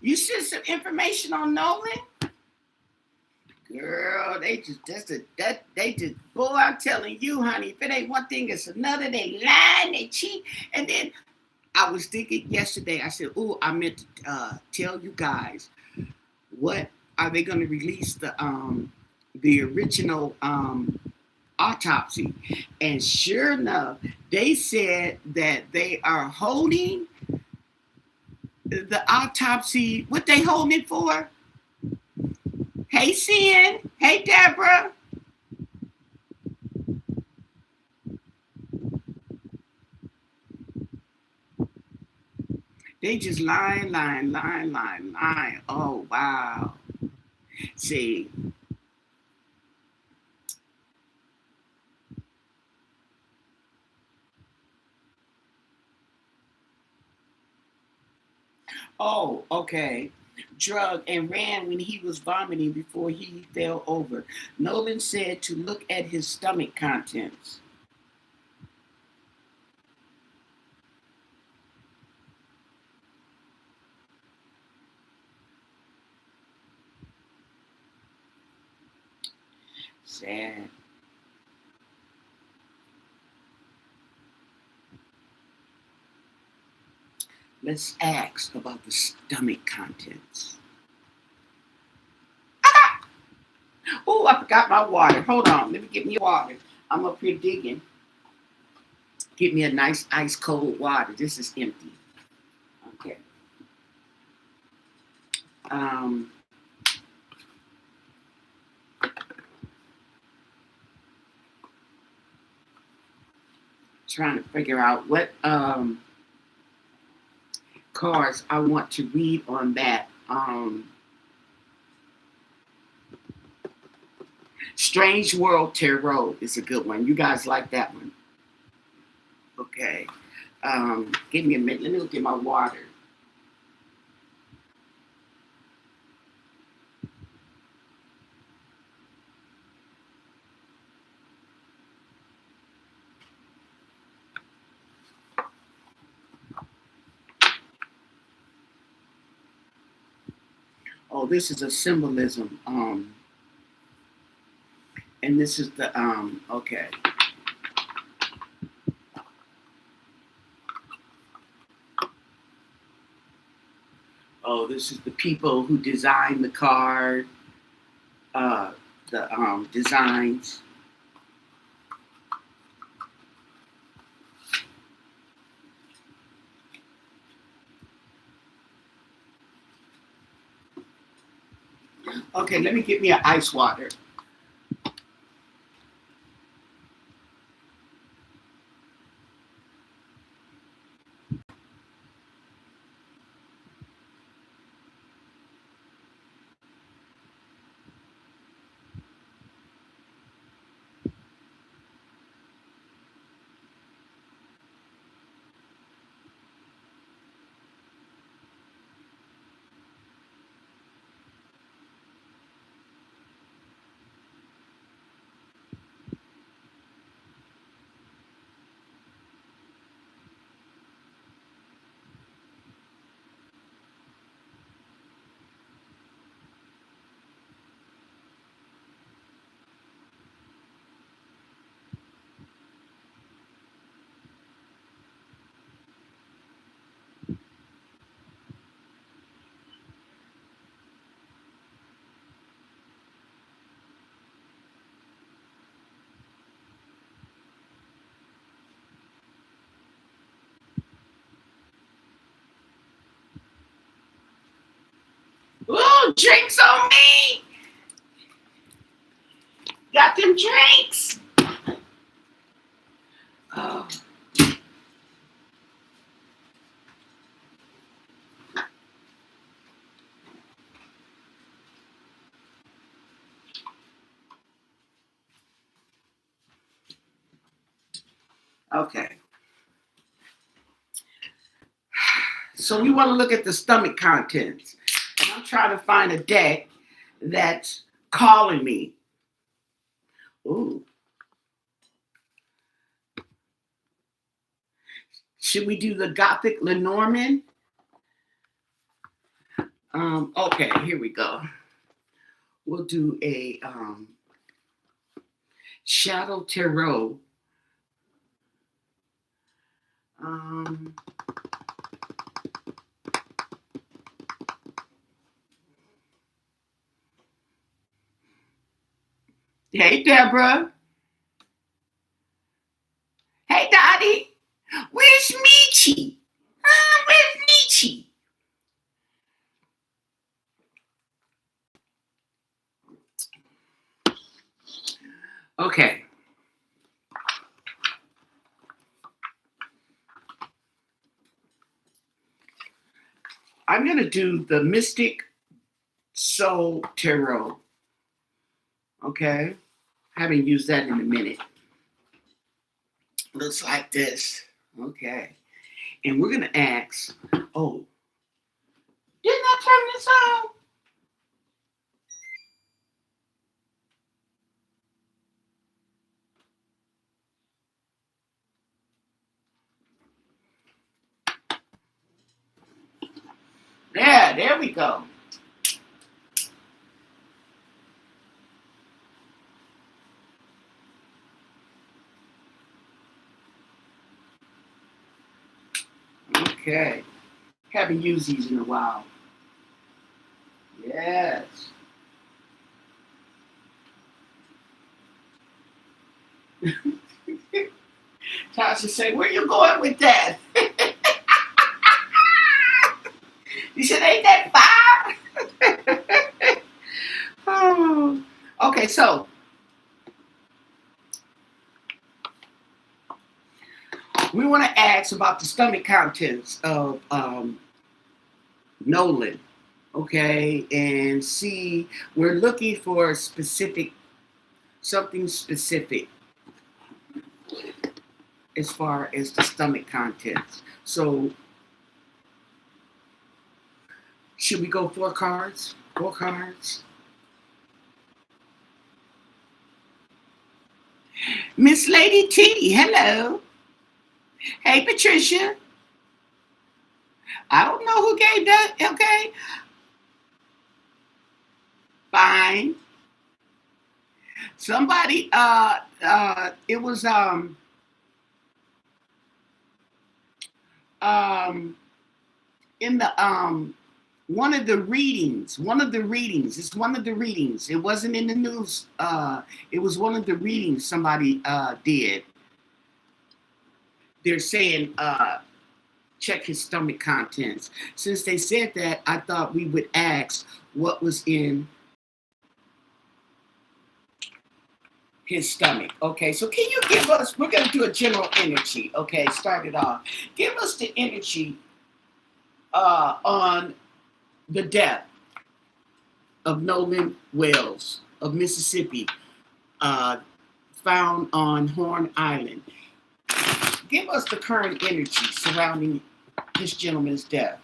You sent some information on Nolan? Girl, they just they just boy, I'm telling you, honey, if it ain't one thing, it's another. They lie, they cheat. And then I was thinking yesterday, I said, oh, I meant to tell you guys what are they gonna release the original autopsy. And sure enough, they said that they are holding the autopsy. What they holding it for? Hey, Sin. Hey, Deborah. They just lying. Oh, wow. See, oh, okay. Drug and ran when he was vomiting before he fell over. Nolan said to look at his stomach contents. Sad. Let's ask about the stomach contents. Oh, I forgot my water. Hold on. Let me get me water. I'm up here digging. Get me a nice ice cold water. This is empty. Okay. Um, Trying to figure out what cards I want to read on that. Strange World Tarot is a good one. You guys like that one? Okay. Give me a minute. Let me look at my water. Oh, this is a symbolism. And this is the okay. Oh, this is the people who designed the card, the designs. Okay, let me get me an ice water. Ooh, drinks on me. Got them drinks. Oh, okay. So we want to look at the stomach contents. And I'm trying to find a deck that's calling me. Ooh. Should we do the Gothic Lenormand? Okay, here we go. We'll do a shadow tarot. Um, hey, Deborah. Hey, Dottie. Where's Michi? Where's Michi? Okay. I'm going to do the Mystic Soul Tarot. Okay. I haven't used that in a minute. Looks like this. Okay. And we're going to ask, oh, didn't I turn this on? Yeah, there we go. Okay. Haven't used these in a while. Yes. Tasha say, where you going with that? You said, ain't that fire? Oh. Okay, so we want to ask about the stomach contents of Nolan. Okay, and see, we're looking for something specific as far as the stomach contents. So, should we go 4 cards? 4 cards. Miss Lady T, hello. Hey, Patricia. I don't know who gave that. Okay, fine. Somebody, it was um, in the it's one of the readings, it wasn't in the news, it was one of the readings somebody did. They're saying check his stomach contents. Since they said that, I thought we would ask what was in his stomach. Okay, so can you give us, we're going to do a general energy. Okay, start it off. Give us the energy on the death of Nolan Wells of Mississippi, found on Horn Island. Give us the current energy surrounding this gentleman's death.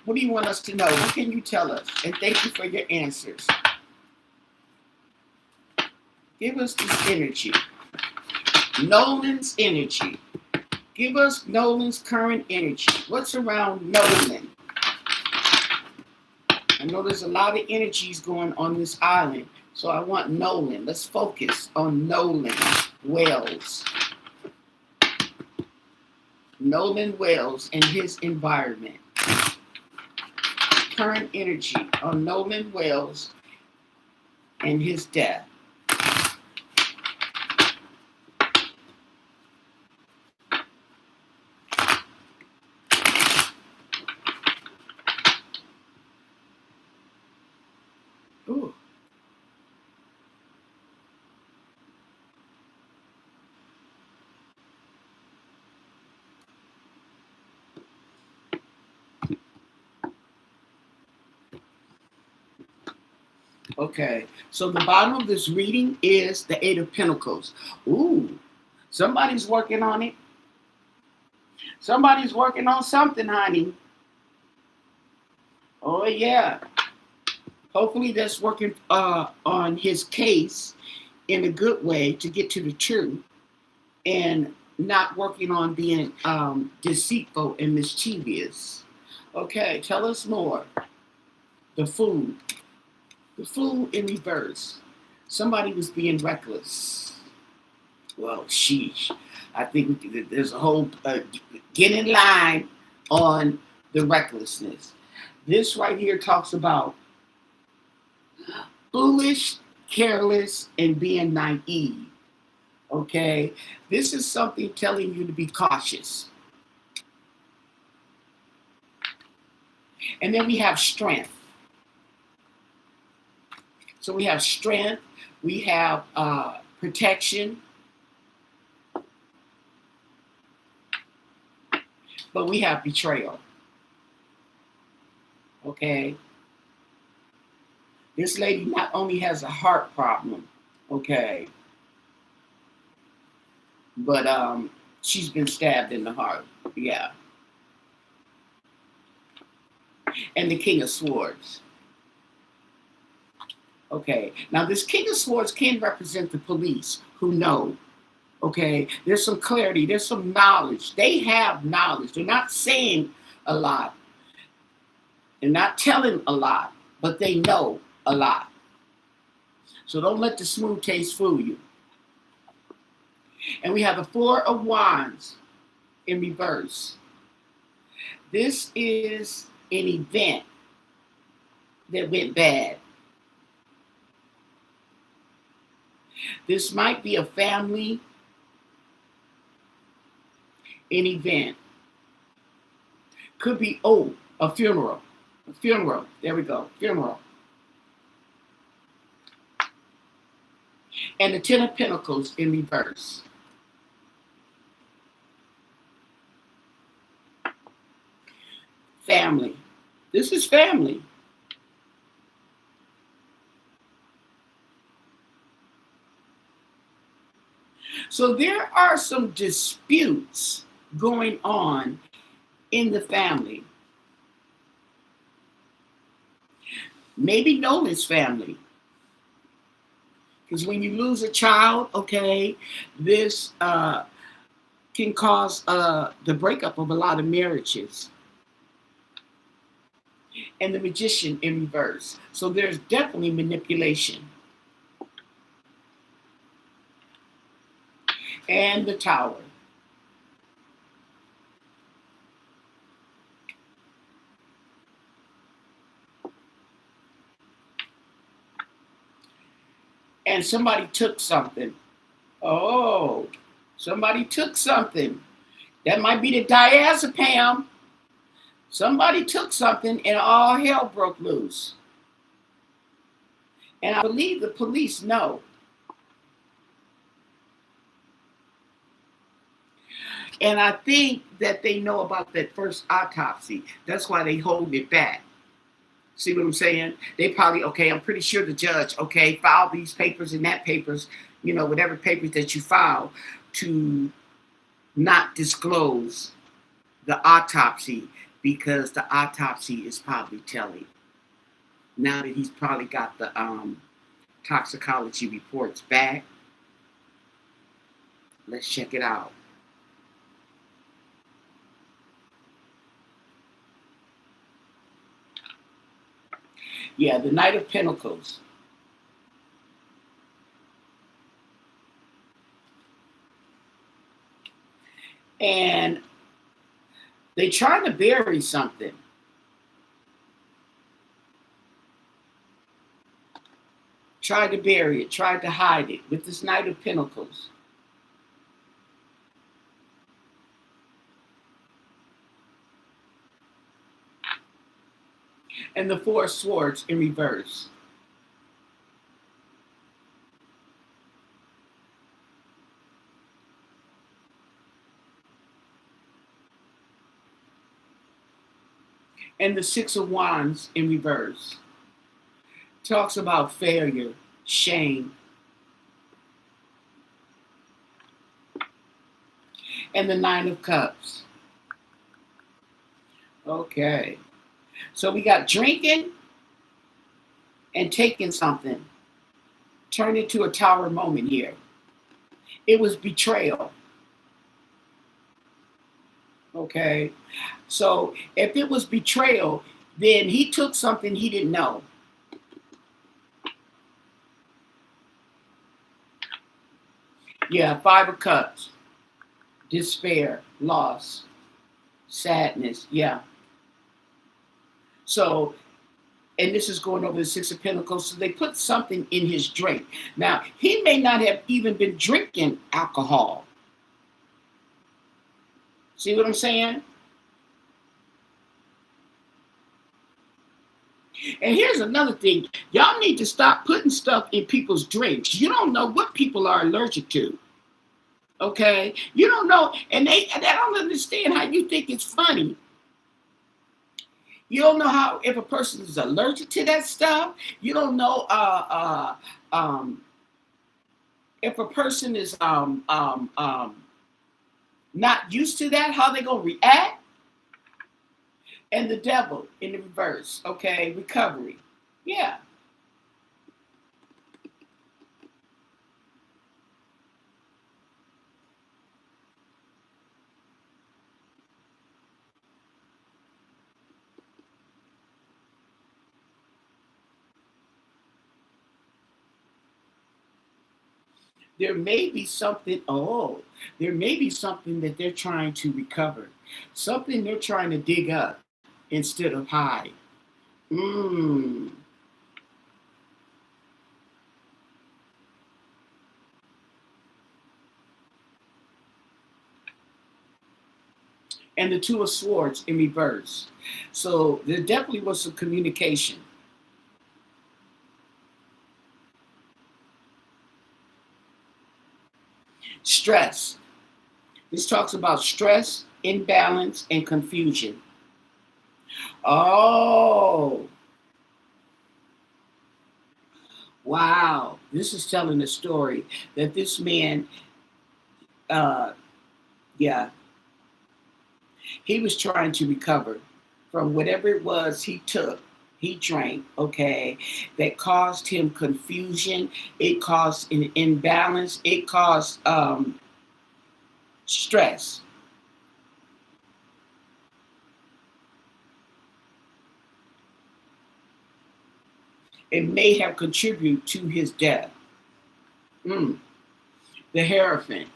What do you want us to know? What can you tell us? And thank you for your answers. Give us this energy. Nolan's energy. Give us Nolan's current energy. What's around Nolan? I know there's a lot of energies going on this island, so I want Nolan. Let's focus on Nolan Wells. Nolan Wells and his environment. Current energy on Nolan Wells and his death. Ooh. Okay, so the bottom of this reading is the 8 of Pentacles. Ooh, somebody's working on it. Somebody's working on something, honey. Oh, yeah. Hopefully that's working on his case in a good way to get to the truth and not working on being deceitful and mischievous. Okay, tell us more. The fool. The fool in reverse. Somebody was being reckless. Well, sheesh. I think there's a whole get in line on the recklessness. This right here talks about foolish, careless, and being naive. Okay? This is something telling you to be cautious. And then we have strength. So we have strength, we have protection, but we have betrayal. Okay? This lady not only has a heart problem, okay, but she's been stabbed in the heart. Yeah. And the King of Swords. Okay, now this King of Swords can represent the police who know. Okay, there's some clarity, there's some knowledge. They have knowledge. They're not saying a lot. They're not telling a lot, but they know a lot. So don't let the smooth taste fool you. And we have the Four of Wands in reverse. This is an event that went bad. This might be a family, an event. Could be, a funeral. A funeral. There we go. Funeral. And the Ten of Pentacles in reverse. Family. This is family. So there are some disputes going on in the family. Maybe Nolan's family. Because when you lose a child, okay, this can cause the breakup of a lot of marriages. And the Magician in reverse. So there's definitely manipulation. And the Tower. And somebody took something. Oh, somebody took something. That might be the diazepam. Somebody took something and all hell broke loose. And I believe the police know. And I think that they know about that first autopsy. That's why they hold it back. See what I'm saying? They probably, okay, I'm pretty sure the judge, okay, file these papers and that papers, whatever papers that you file to not disclose the autopsy, because the autopsy is probably telling. Now that he's probably got the toxicology reports back, let's check it out. Yeah, the Knight of Pentacles. And they tried to bury something. Tried to bury it, tried to hide it with this Knight of Pentacles. And the Four of Swords in reverse. And the Six of Wands in reverse. Talks about failure, shame. And the Nine of Cups. Okay. So we got drinking and taking something. Turned into a tower moment here. It was betrayal. Okay. So if it was betrayal, Then he took something he didn't know. Yeah, 5 of Cups. Despair, loss, sadness. Yeah. So, and this is going over the 6 of Pentacles. So they put something in his drink. Now, he may not have even been drinking alcohol. See what I'm saying? And here's another thing. Y'all need to stop putting stuff in people's drinks. You don't know what people are allergic to. Okay? You don't know. And they don't understand how you think it's funny. You don't know how if a person is allergic to that stuff. You don't know if a person is not used to that, how they gonna react. And the devil in the reverse. Okay, recovery. Yeah. There may be something, there may be something that they're trying to recover, something they're trying to dig up instead of hide. Mm. And the 2 of Swords in reverse. So there definitely was some communication. Stress. This talks about stress, imbalance, and confusion. Oh, wow. This is telling a story that this man, uh, yeah, he was trying to recover from whatever it was he took, he drank, okay, that caused him confusion. It caused an imbalance. It caused stress. It may have contributed to his death. Mm. The Hierophant.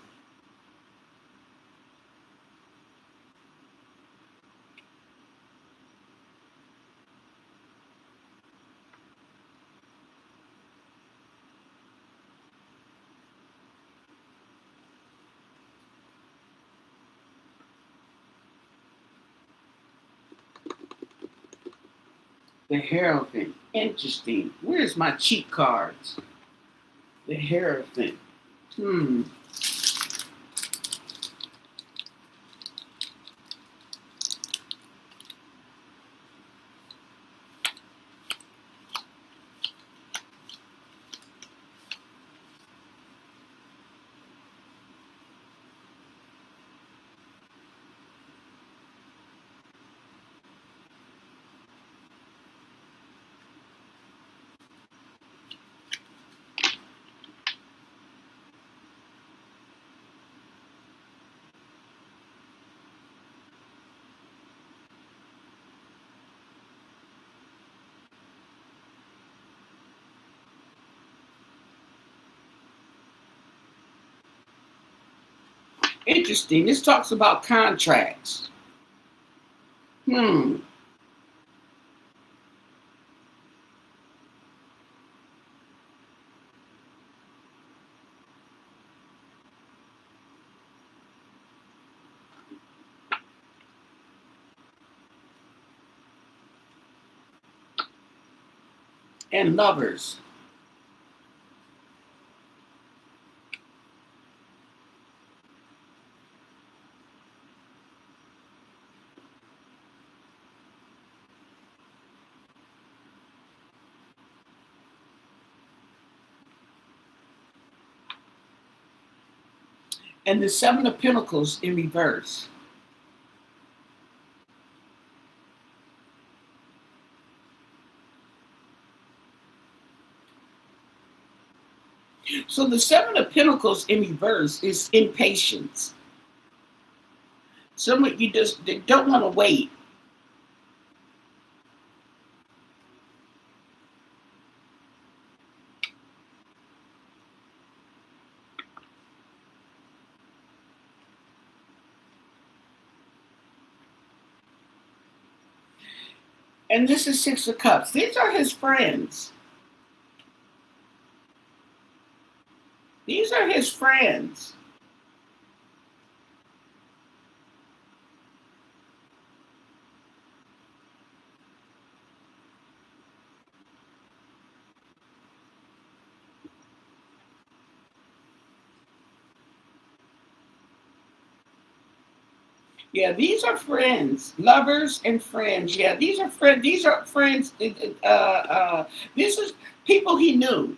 The Hierophant. Interesting. Where's my cheat cards? The Hierophant. Hmm. Interesting. This talks about contracts. Hmm. And Lovers. And the 7 of Pentacles in reverse. So the 7 of Pentacles in reverse is impatience. Someone you just they don't want to wait. And this is Six of Cups. These are his friends. These are his friends. Yeah, these are friends, lovers and friends. Yeah, these are friends. These are friends. This is people he knew.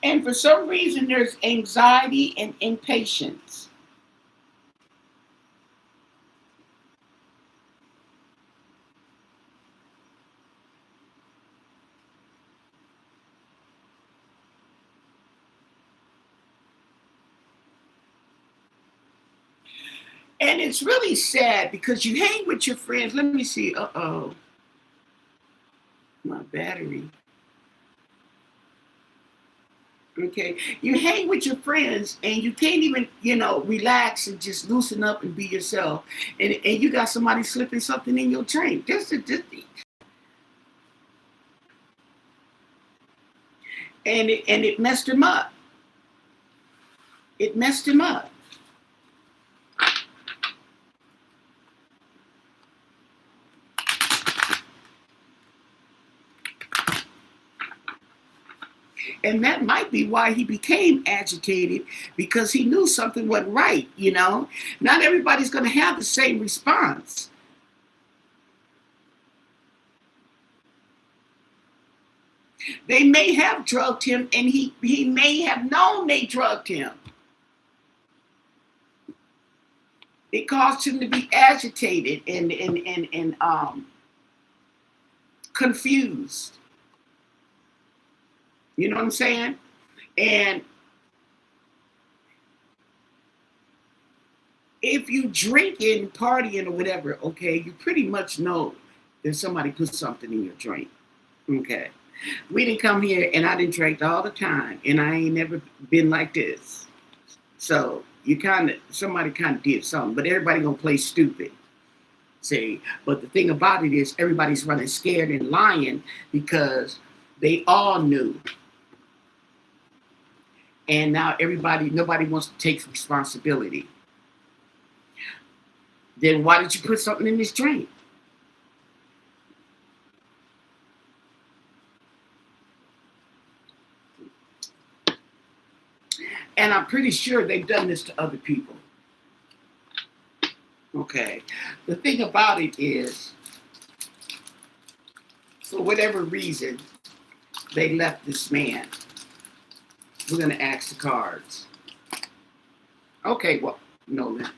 And for some reason, there's anxiety and impatience. And it's really sad because you hang with your friends. Let me see. Uh-oh, my battery. Okay. You hang with your friends and you can't even, relax and just loosen up and be yourself. And you got somebody slipping something in your drink. And it messed him up. It messed him up. And that might be why he became agitated, because he knew something wasn't right. Not everybody's going to have the same response. They may have drugged him, and he may have known they drugged him. It caused him to be agitated and confused. You know what I'm saying? And if you drinking, partying, or whatever, okay, you pretty much know that somebody put something in your drink. Okay. We didn't come here and I didn't drink all the time, and I ain't never been like this. So somebody kind of did something, but everybody gonna play stupid. See, but the thing about it is everybody's running scared and lying because they all knew. And now nobody wants to take responsibility. Then why did you put something in this drink? And I'm pretty sure they've done this to other people. Okay. The thing about it is, for whatever reason, they left this man. We're going to ask the cards. Okay, well, Nolan.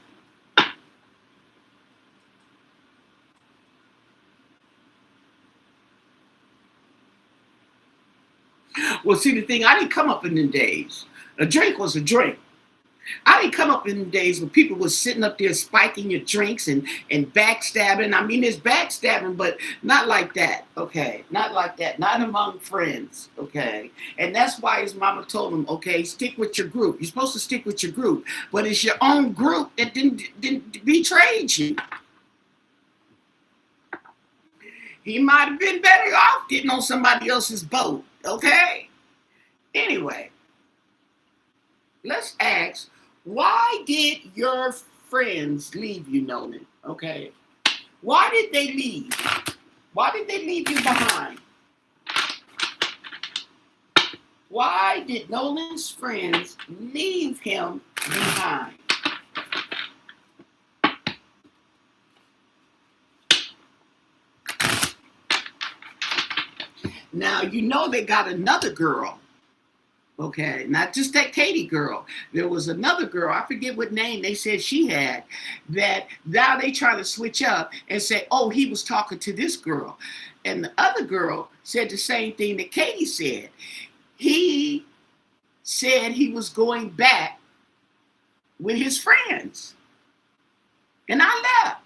Well, see, the thing, I didn't come up in them days. A drink was a drink. I didn't come up in the days when people were sitting up there spiking your drinks and backstabbing. I mean, there's backstabbing, but not like that, okay? Not like that. Not among friends, okay? And that's why his mama told him, okay, stick with your group. You're supposed to stick with your group, but it's your own group that didn't betrayed you. He might have been better off getting on somebody else's boat, okay? Anyway, let's ask, why did your friends leave you, Nolan? Okay. Why did they leave? Why did they leave you behind? Why did Nolan's friends leave him behind? Now, they got another girl. Okay, not just that Katie girl. There was another girl, I forget what name they said she had, that now they try to switch up and say, oh, he was talking to this girl. And the other girl said the same thing that Katie said. He said he was going back with his friends. And I left.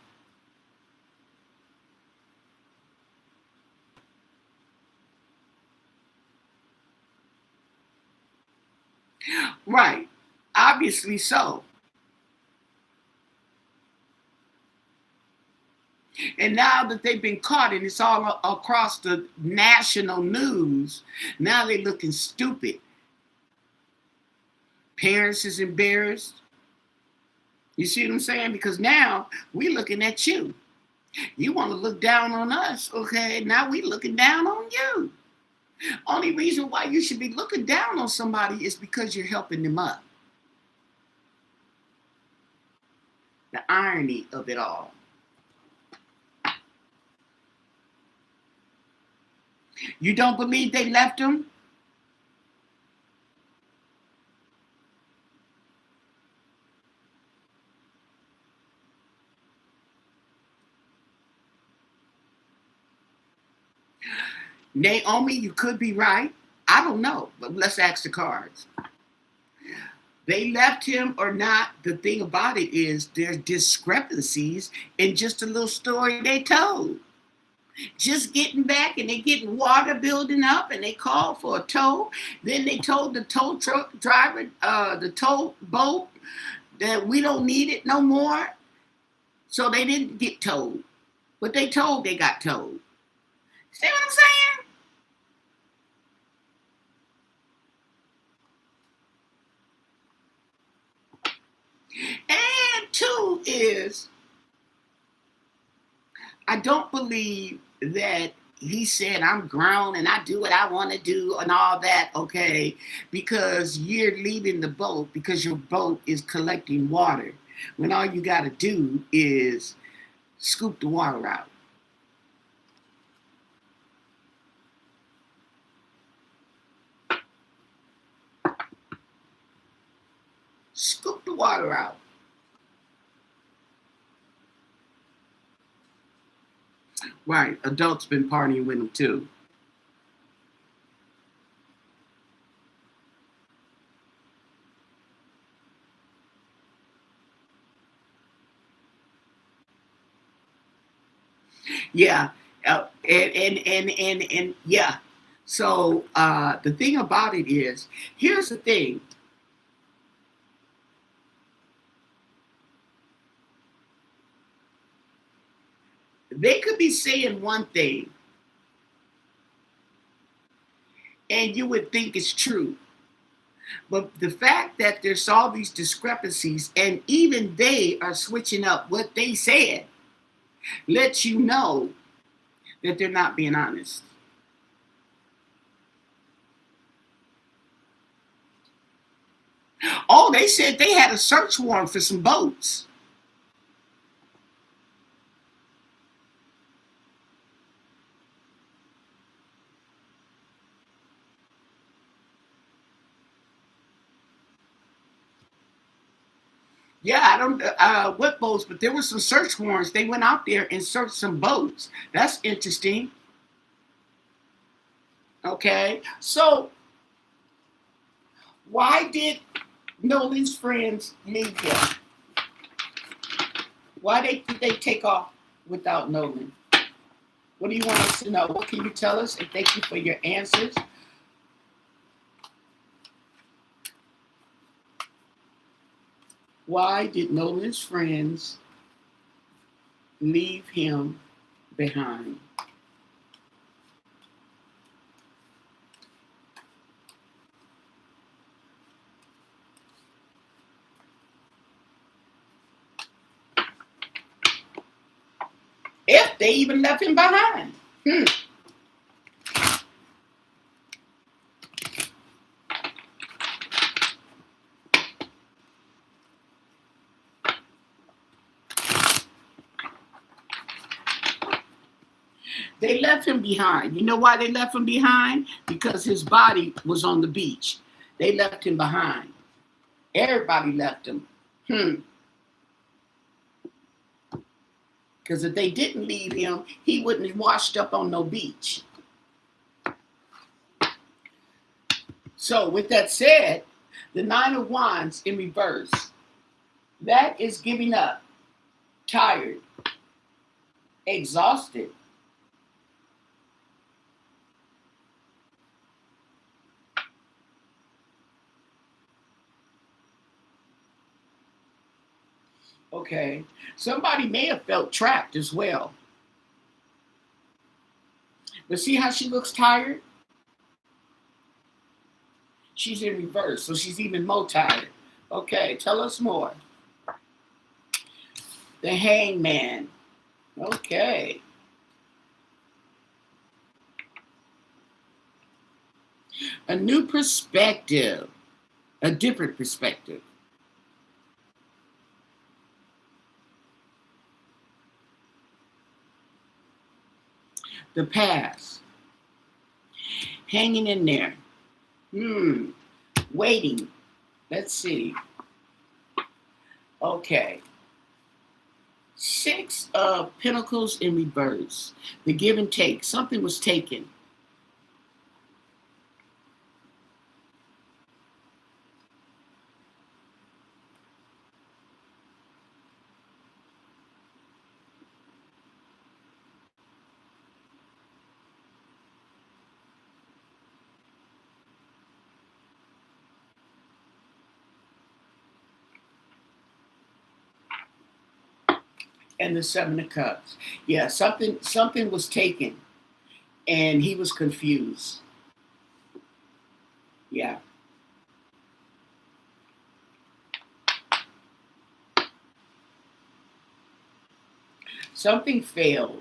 Right. Obviously so. And now that they've been caught and it's all across the national news, now they're looking stupid. Parents is embarrassed. You see what I'm saying? Because now we looking at you. You want to look down on us, okay? Now we looking down on you. Only reason why you should be looking down on somebody is because you're helping them up. The irony of it all. You don't believe they left him? Naomi, you could be right. I don't know, but let's ask the cards. They left him or not, the thing about it is there's discrepancies in just a little story they told. Just getting back and they getting water building up and they called for a tow. Then they told the tow truck driver, the tow boat, that we don't need it no more. So they didn't get towed. But they told they got towed. See what I'm saying? And two is, I don't believe that he said, I'm grown and I do what I want to do and all that, okay, because you're leaving the boat because your boat is collecting water when all you got to do is scoop the water out. Scoop the water out. Right, adults been partying with them too. Yeah, and yeah. So the thing about it is, here's the thing. They could be saying one thing, and you would think it's true. But the fact that there's all these discrepancies, and even they are switching up what they said, lets you know that they're not being honest. Oh, they said they had a search warrant for some boats. Yeah, I don't what boats, but there were some search warrants. They went out there and searched some boats. That's interesting. Okay, so why did Nolan's friends leave him? Why did they take off without Nolan? What do you want us to know? What can you tell us? And thank you for your answers. Why did Nolan's friends leave him behind? If they even left him behind. They left him behind. You know why they left him behind? Because his body was on the beach. They left him behind. Everybody left him. Because if they didn't leave him, he wouldn't have washed up on no beach. So with that said, the Nine of Wands in reverse, that is giving up, tired, exhausted. Okay. Somebody may have felt trapped as well. But see how she looks tired? She's in reverse, so she's even more tired. Okay, tell us more. The hangman. Okay. A new perspective. A different perspective. The past. Hanging in there. Waiting. Let's see. Okay. Six of Pentacles in reverse. The give and take. Something was taken. And the Seven of Cups. Yeah, something was taken, and he was confused. Yeah. Something failed.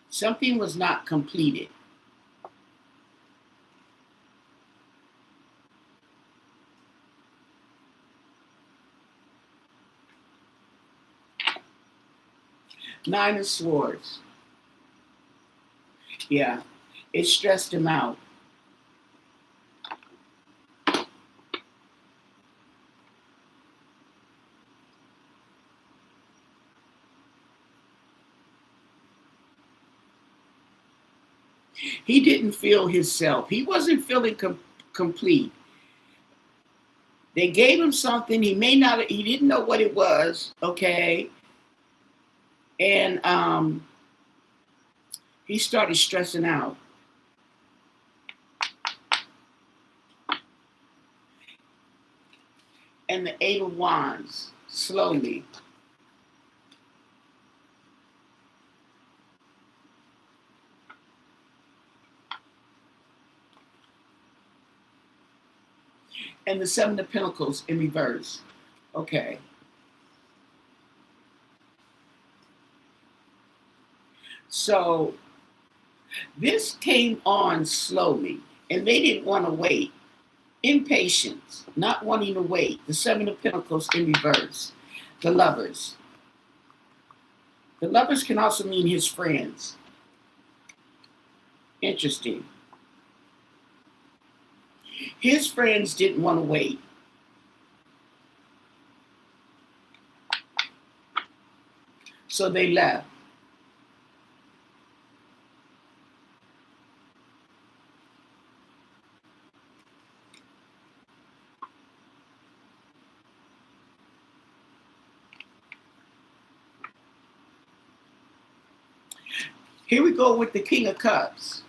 Something was not completed. Nine of Swords. Yeah, it stressed him out. He didn't feel himself. He wasn't feeling complete. They gave him something. He didn't know what it was. Okay. And he started stressing out. And the Eight of Wands, slowly. And the Seven of Pentacles in reverse. Okay. So this came on slowly, and they didn't want to wait. Impatience, not wanting to wait. The Seven of Pentacles in reverse. The Lovers. The Lovers can also mean his friends. Interesting. His friends didn't want to wait. So they left. Here we go with the King of Cups.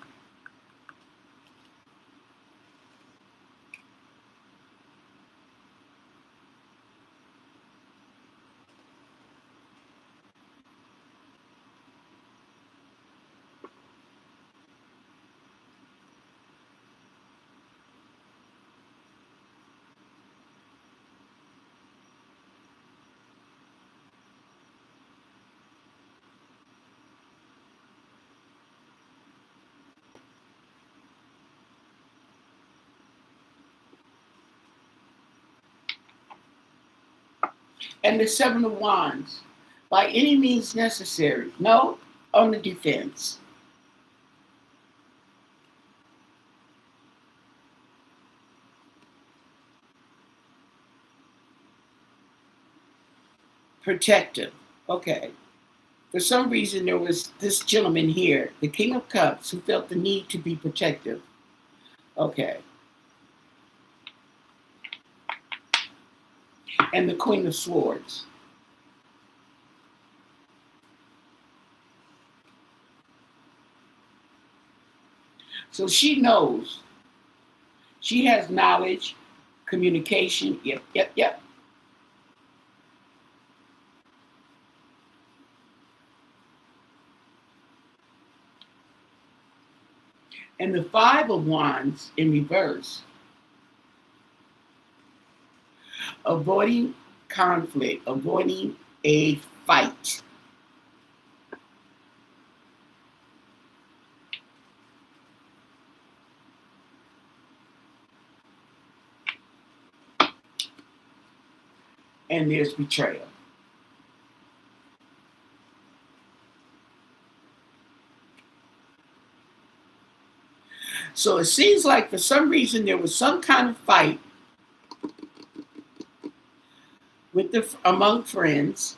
And the Seven of Wands. By any means necessary. No, on the defense. Protective. Okay. For some reason, there was this gentleman here, the King of Cups, who felt the need to be protective. Okay. And the Queen of Swords. So she knows. She has knowledge, communication. Yep. And the Five of Wands in reverse, avoiding conflict, avoiding a fight. And there's betrayal. So it seems like for some reason there was some kind of fight among friends,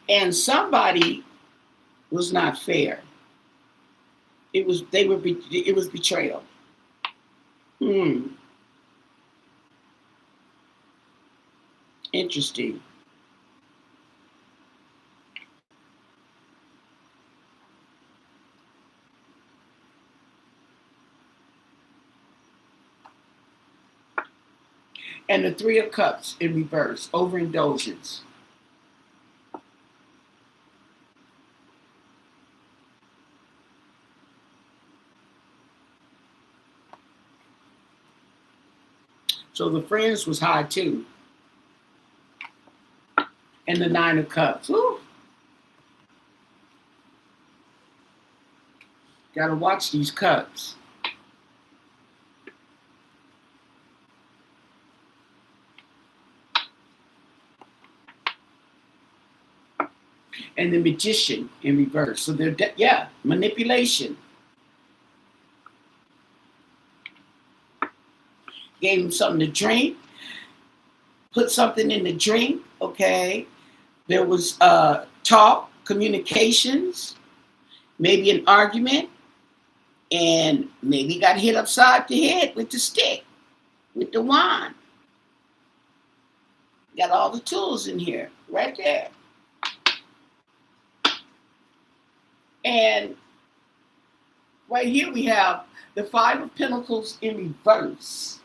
and somebody was not fair. It was betrayal. Interesting. And the Three of Cups in reverse, overindulgence. So the friends was high too. And the Nine of Cups. Woo. Gotta watch these cups. And the Magician in reverse. So they're, manipulation. Gave him something to drink. Put something in the drink, okay? There was talk, communications, maybe an argument, and maybe got hit upside the head with the stick, with the wand. Got all the tools in here, right there. And right here we have the Five of Pentacles in reverse.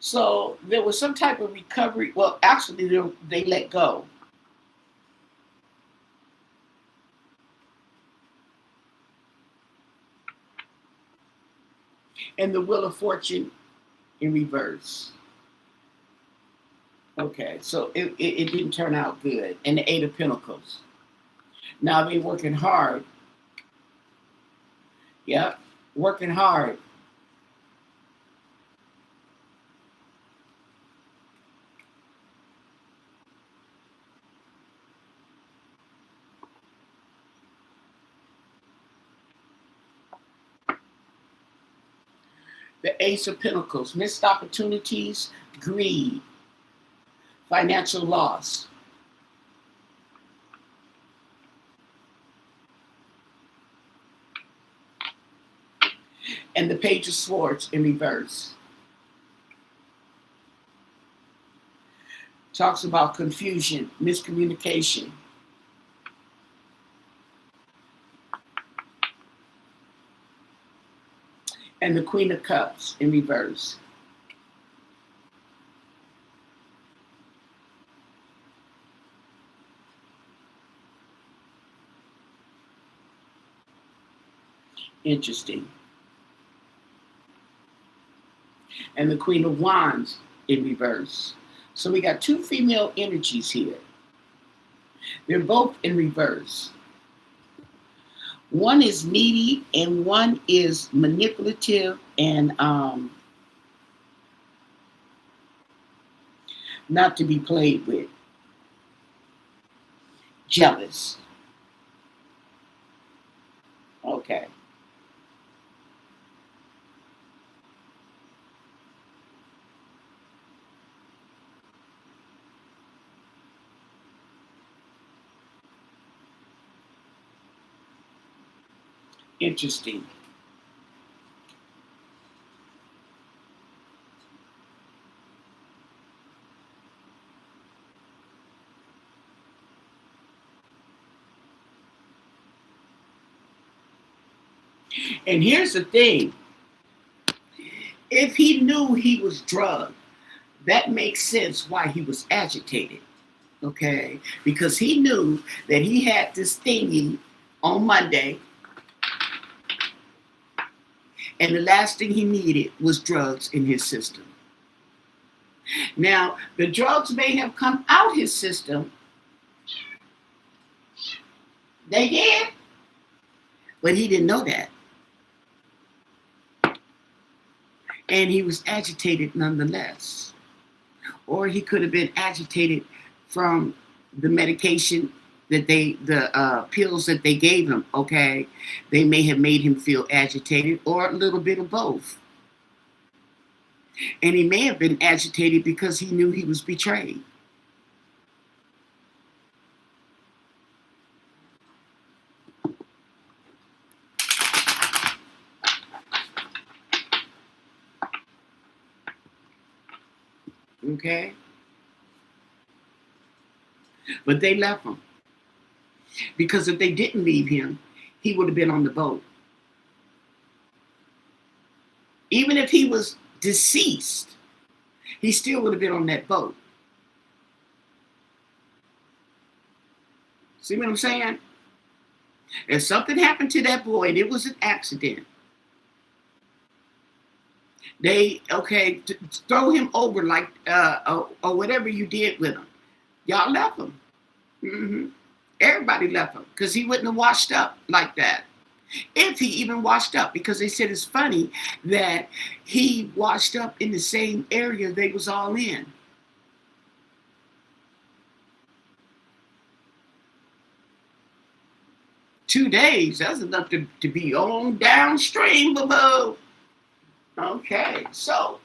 So there was some type of recovery. Well, actually, they let go. And the Wheel of Fortune in reverse. Okay, so it didn't turn out good. And the Eight of Pentacles. Now they're working hard. Yep, working hard. The Ace of Pentacles, missed opportunities, greed, financial loss. And the Page of Swords in reverse. Talks about confusion, miscommunication. And the Queen of Cups in reverse. Interesting. And the Queen of Wands in reverse. So we got two female energies here. They're both in reverse. One is needy and one is manipulative and not to be played with. Jealous. Okay. Interesting. And here's the thing. If he knew he was drugged, that makes sense why he was agitated. Okay? Because he knew that he had this thingy on Monday And the last thing he needed was drugs in his system. Now, the drugs may have come out his system. They did. But he didn't know that. And he was agitated nonetheless. Or he could have been agitated from the medication that the pills that they gave him, okay? They may have made him feel agitated, or a little bit of both. And he may have been agitated because he knew he was betrayed. Okay? But they left him. Because if they didn't leave him, he would have been on the boat. Even if he was deceased, he still would have been on that boat. See what I'm saying? If something happened to that boy and it was an accident, they, okay, throw him over like, or whatever you did with him. Y'all left him. Mm-hmm. Everybody left him because he wouldn't have washed up like that. If he even washed up, because they said it's funny that he washed up in the same area they was all in. Two days, that's enough to be on downstream, boo-boo. Okay, so.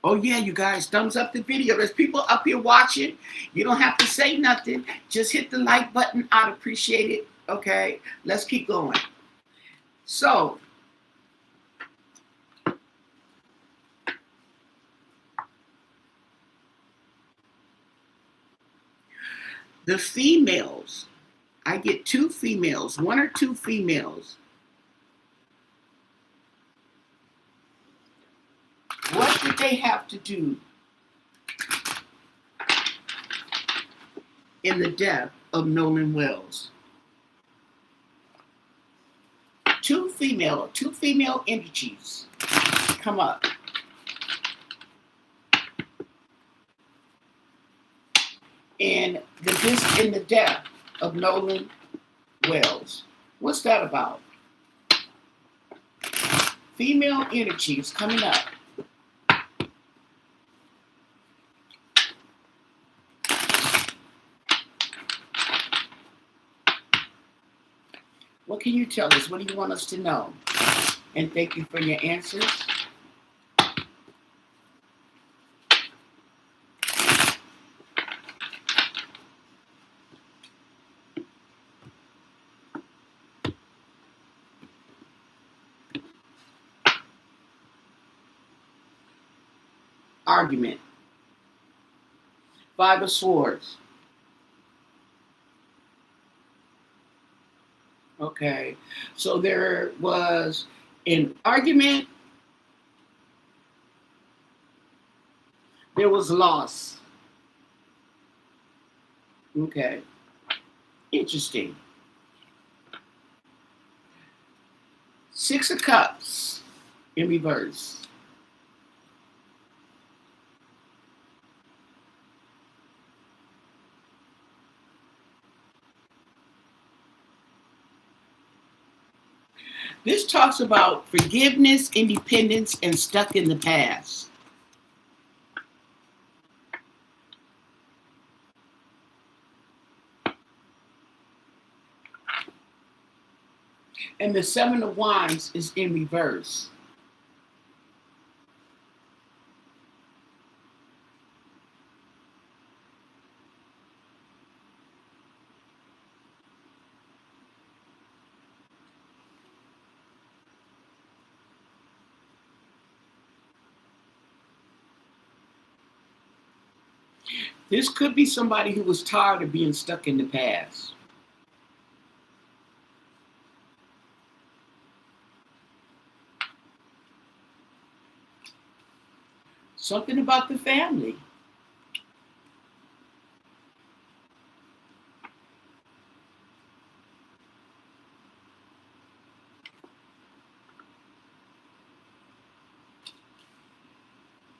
Oh yeah, you guys, thumbs up the video. There's people up here watching. You don't have to say nothing. Just hit the like button. I'd appreciate it. Okay, let's keep going. So, the females, I get two females, one or two females. What did they have to do in the death of Nolan Wells? Two female entities come up. In the death of Nolan Wells. What's that about? Female entities coming up. What can you tell us? What do you want us to know? And thank you for your answers. Argument. Five of Swords. Okay, so there was an argument. There was loss. Okay, interesting. Six of Cups in reverse. This talks about forgiveness, independence, and stuck in the past. And the Seven of Wands is in reverse. This could be somebody who was tired of being stuck in the past. Something about the family.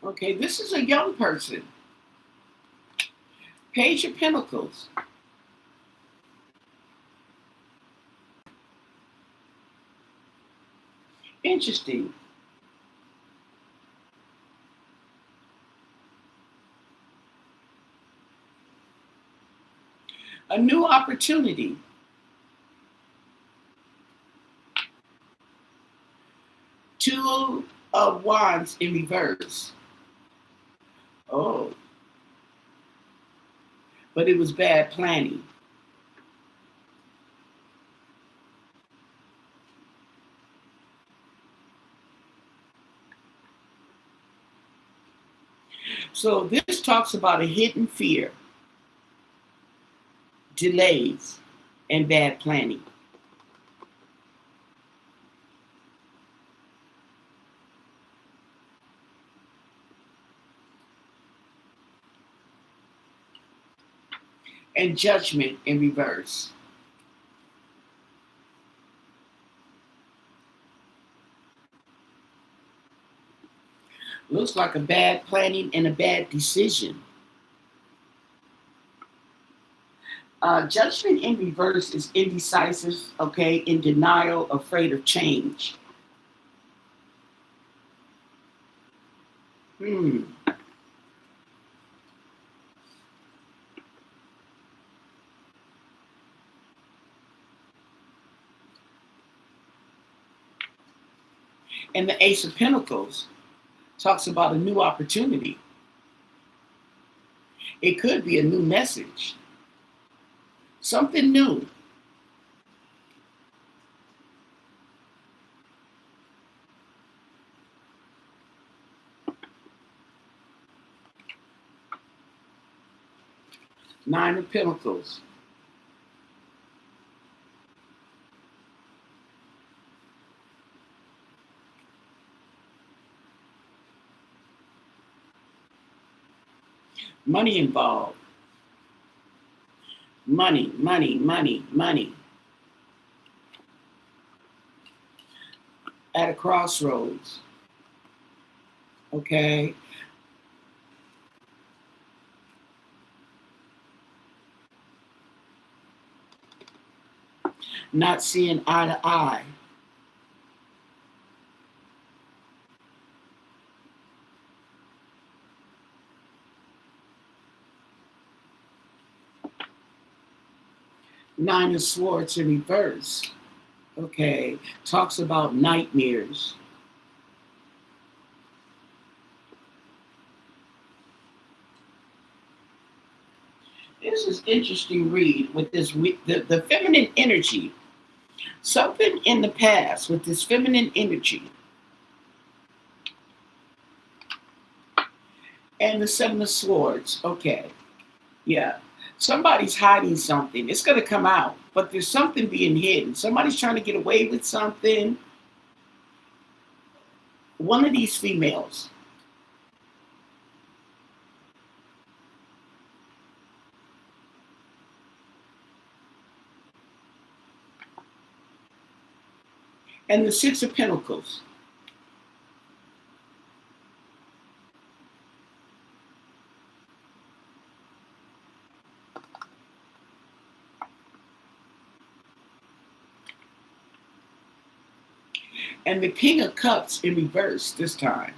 Okay, this is a young person. Page of Pentacles. Interesting. A new opportunity. Two of Wands in reverse. Oh, but it was bad planning. So this talks about a hidden fear, delays, and bad planning. And judgment in reverse. Looks like a bad planning and a bad decision. Judgment in reverse is indecisive, okay, in denial, afraid of change. Hmm. And the Ace of Pentacles talks about a new opportunity. It could be a new message, something new. Nine of Pentacles. Money involved. Money, money, money, money. At a crossroads. Okay. Not seeing eye to eye. Nine of Swords in reverse. Okay. Talks about nightmares. This is interesting read with this the feminine energy. Something in the past with this feminine energy. And the Seven of Swords. Okay. Yeah. Somebody's hiding something. It's going to come out, but there's something being hidden. Somebody's trying to get away with something. One of these females. And the Six of Pentacles. And the King of Cups in reverse this time.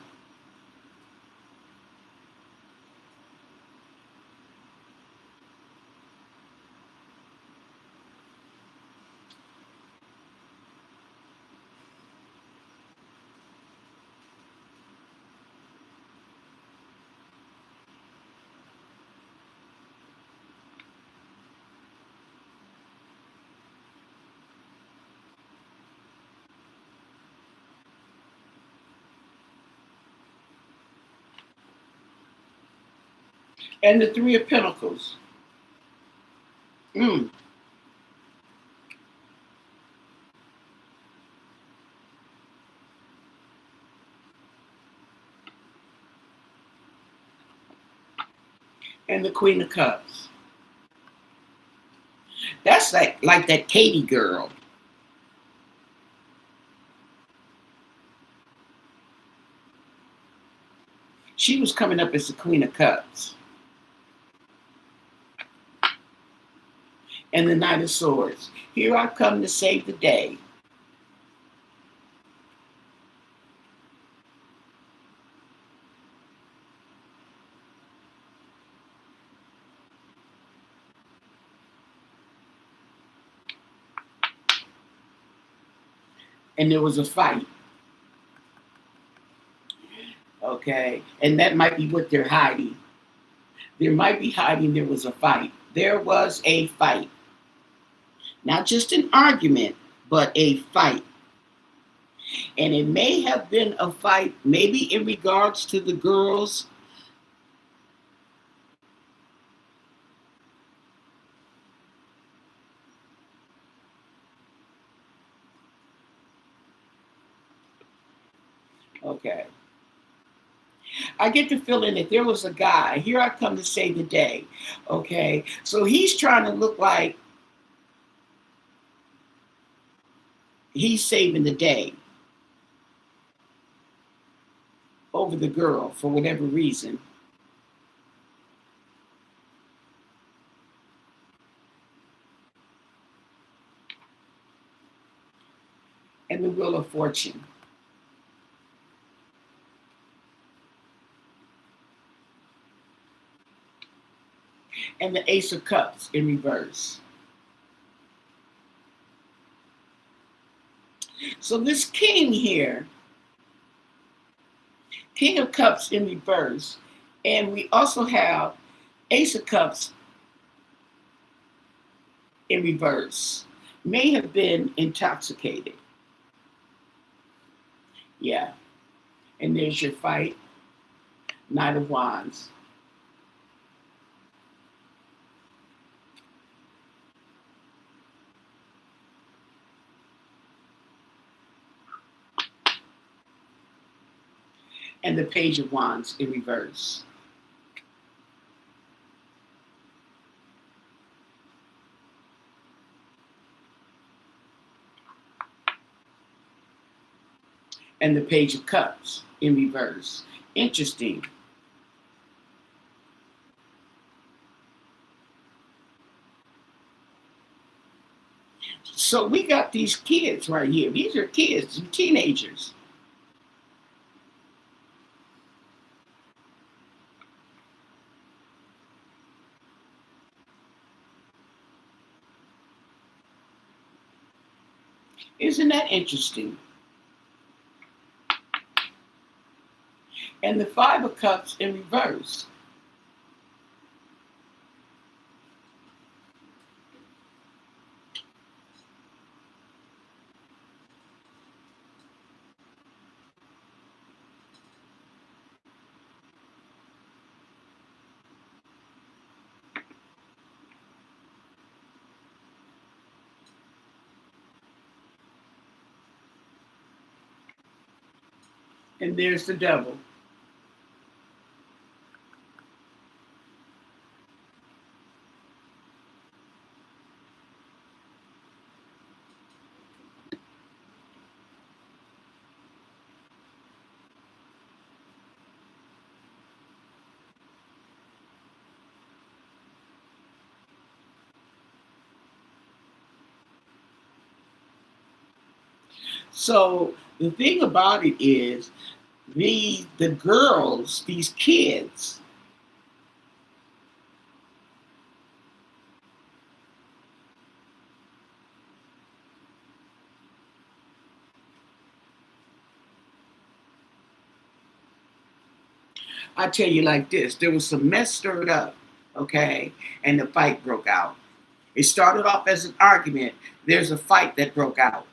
And the Three of Pentacles. Mm. And the Queen of Cups. That's like that Katie girl. She was coming up as the Queen of Cups. And the Knight of Swords. Here I come to save the day. And there was a fight. Okay. And that might be what they're hiding. There might be hiding there was a fight. There was a fight. Not just an argument, but a fight. And it may have been a fight, maybe in regards to the girls. Okay. I get the feeling that there was a guy, here I come to save the day. Okay. So he's trying to look like he's saving the day over the girl for whatever reason. And the Wheel of Fortune. And the Ace of Cups in reverse. So this king here, King of Cups in reverse, and we also have Ace of Cups in reverse, may have been intoxicated. Yeah. And there's your fight. Knight of Wands. And the Page of Wands in reverse. And the Page of Cups in reverse. Interesting. So we got these kids right here. These are kids and teenagers. Isn't that interesting? And the Five of Cups in reverse. And there's the Devil. So the thing about it is, the girls, these kids, I tell you like this, there was some mess stirred up, okay, and the fight broke out. It started off as an argument. There's a fight that broke out.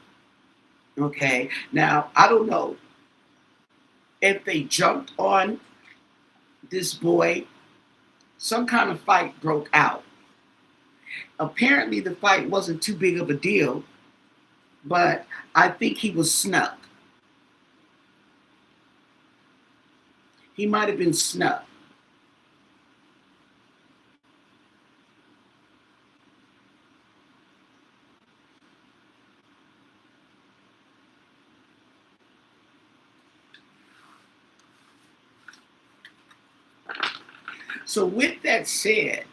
Okay. Now, I don't know if they jumped on this boy. Some kind of fight broke out. Apparently, the fight wasn't too big of a deal, but I think he was snuck. He might have been snuck. So with that said,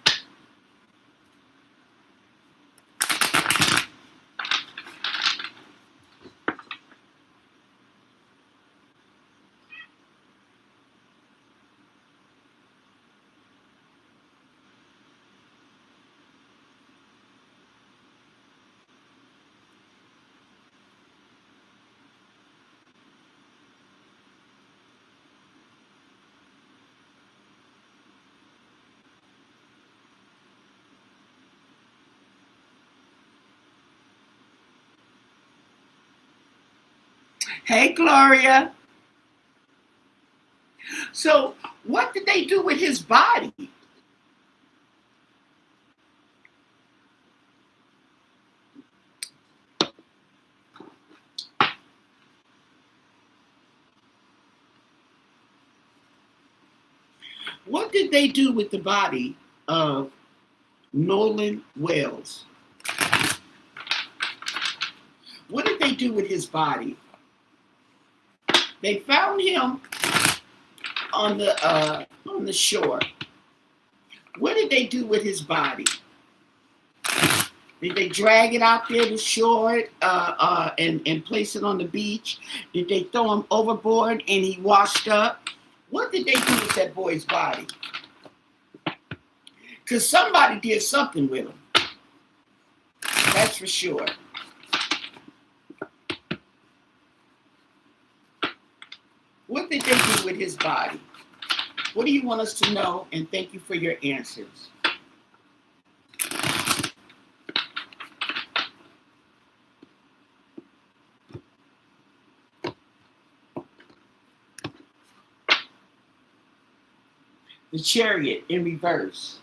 hey Gloria. So what did they do with his body? What did they do with the body of Nolan Wells? What did they do with his body? They found him on the shore. What did they do with his body? Did they drag it out there to shore it and place it on the beach? Did they throw him overboard and he washed up? What did they do with that boy's body? Because somebody did something with him. That's for sure. What did they do with his body? What do you want us to know? And thank you for your answers. The Chariot in reverse.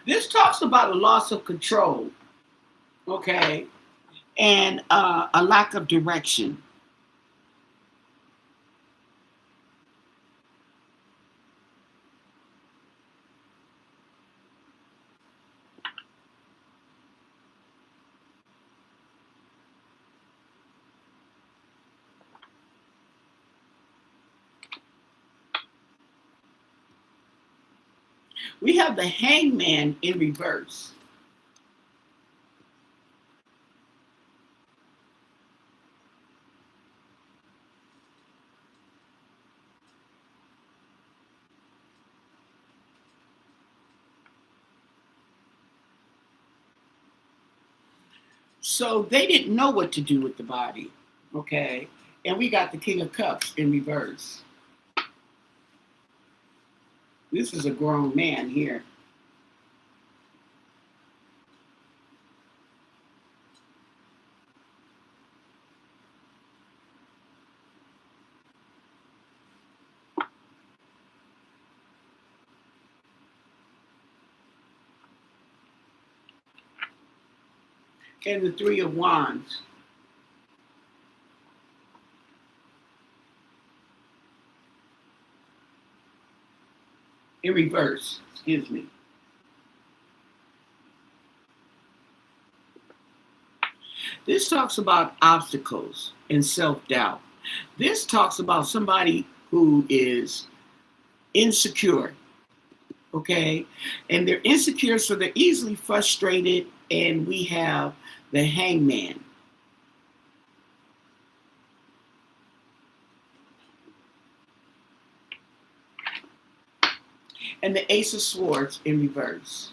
This talks about a loss of control, okay, and a lack of direction. We have the Hangman in reverse. So they didn't know what to do with the body, okay? And we got the King of Cups in reverse. This is a grown man here. And the Three of Wands. In reverse, excuse me. This talks about obstacles and self-doubt. This talks about somebody who is insecure, okay? And they're insecure, so they're easily frustrated, and we have the Hangman. And the Ace of Swords in reverse.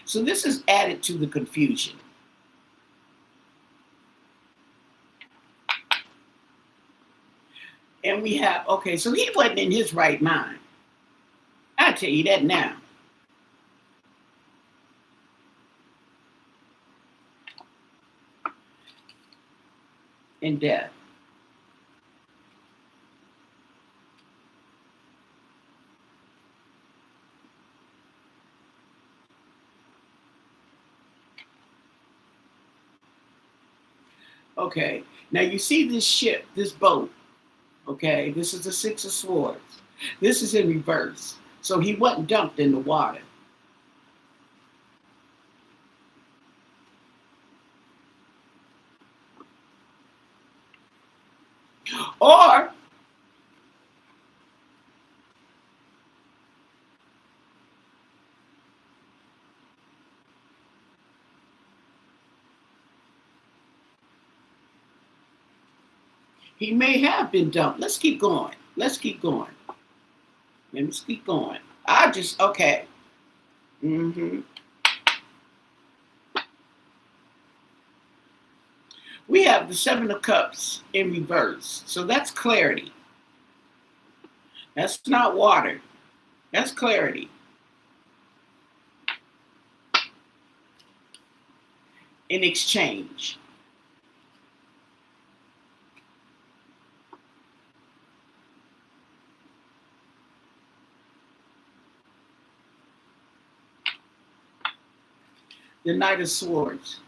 So this is added to the confusion. And we have, okay, so he wasn't in his right mind. I'll tell you that now. And Death. Okay, now you see this ship, this boat, Okay, this is the Six of Swords. This is in reverse. So he wasn't dumped in the water. Or he may have been dumped. Let's keep going. Let's keep going. Let's keep going. I just, okay. hmm We have the Seven of Cups in reverse. So that's clarity. That's not water. That's clarity. In exchange. The Knight of Swords.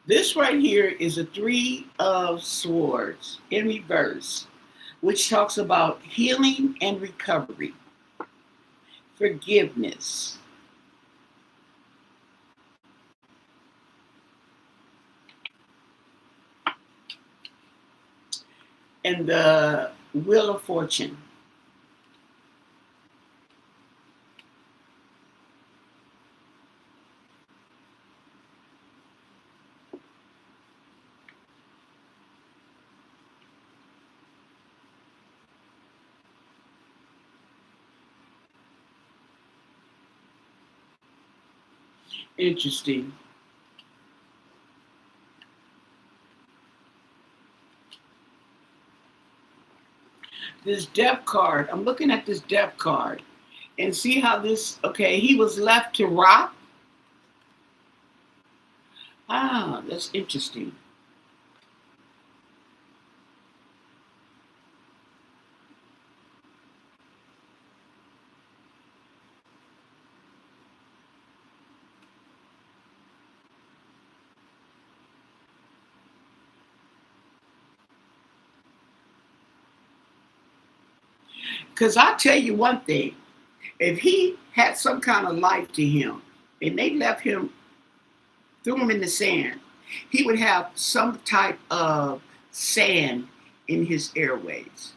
This right here is a Three of Swords in reverse, which talks about healing and recovery, forgiveness. And the Wheel of Fortune. Interesting. This Death card, I'm looking at this Death card and see how this, okay, he was left to rot. Ah, that's interesting. Because I tell you one thing, if he had some kind of life to him and they left him, threw him in the sand, he would have some type of sand in his airways.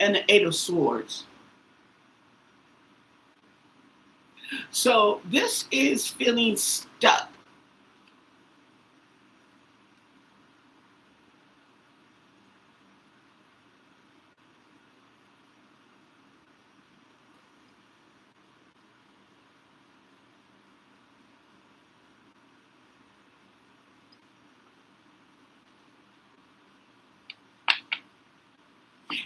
And the Eight of Swords. So this is feeling stuck.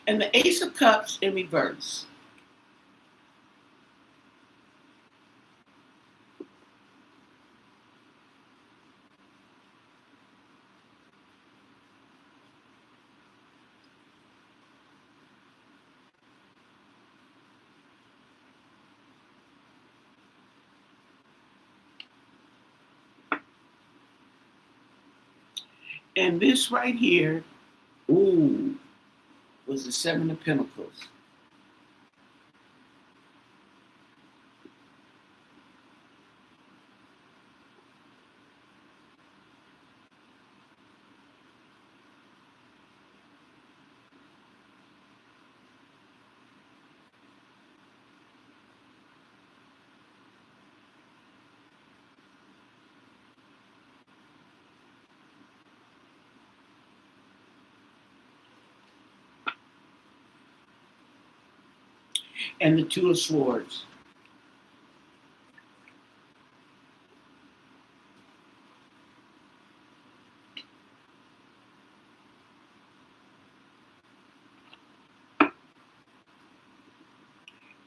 And the Ace of Cups in reverse. And this right here, ooh, was the Seven of Pentacles. And the Two of Swords.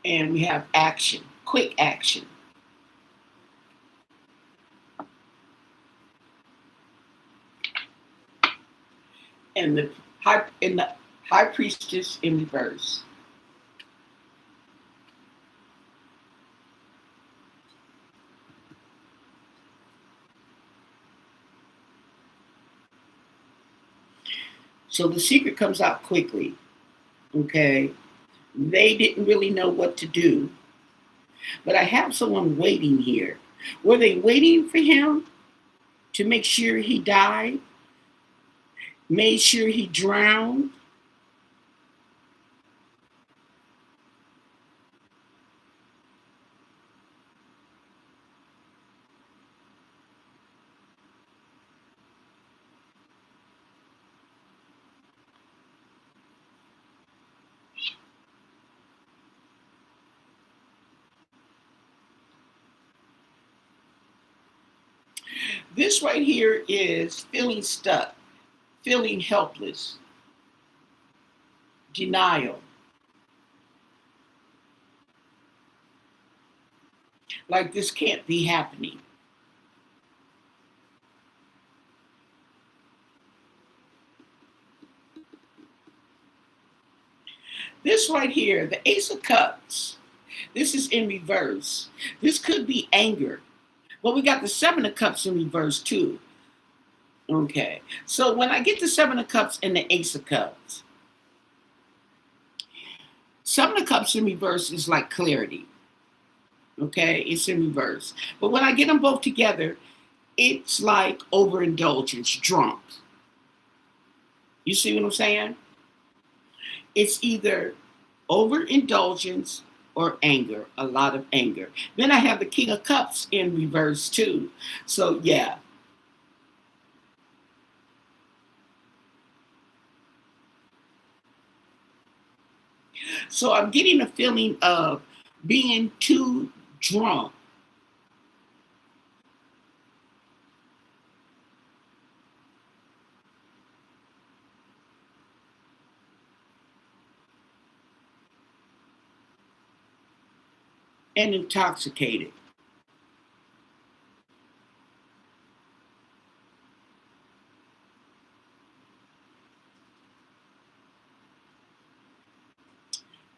And we have action, quick action. And the high priestess in reverse. So the secret comes out quickly. Okay. They didn't really know what to do. But I have someone waiting here. Were they waiting for him to make sure he died? Made sure he drowned? This right here is feeling stuck, feeling helpless, denial. Like this can't be happening. This right here, the Ace of Cups, this is in reverse. This could be anger. But we got the Seven of Cups in reverse too. Okay. So when I get the Seven of Cups and the Ace of Cups, Seven of Cups in reverse is like clarity. Okay. It's in reverse. But when I get them both together, it's like overindulgence, drunk. You see what I'm saying? It's either overindulgence or anger, a lot of anger. Then I have the King of Cups in reverse too. So yeah. So I'm getting a feeling of being too drunk. And intoxicated.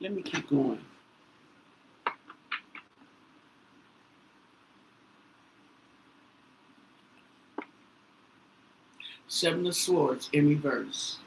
Let me keep going. Seven of Swords in reverse.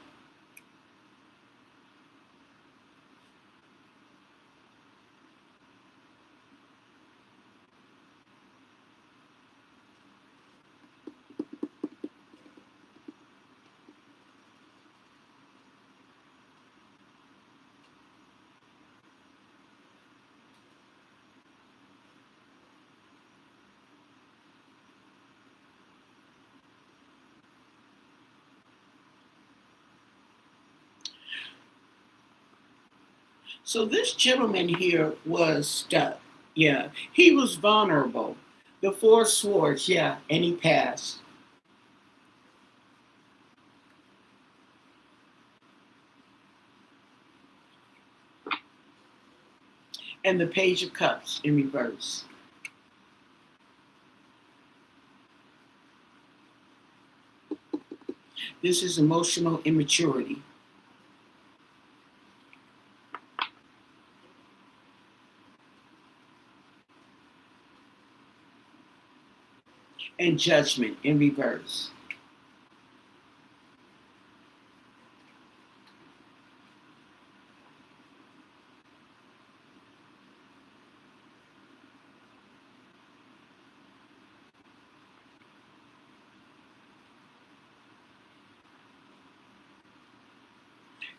So this gentleman here was stuck. Yeah. He was vulnerable. The Four Swords, yeah, and he passed. And the Page of Cups in reverse. This is emotional immaturity. And Judgment in reverse.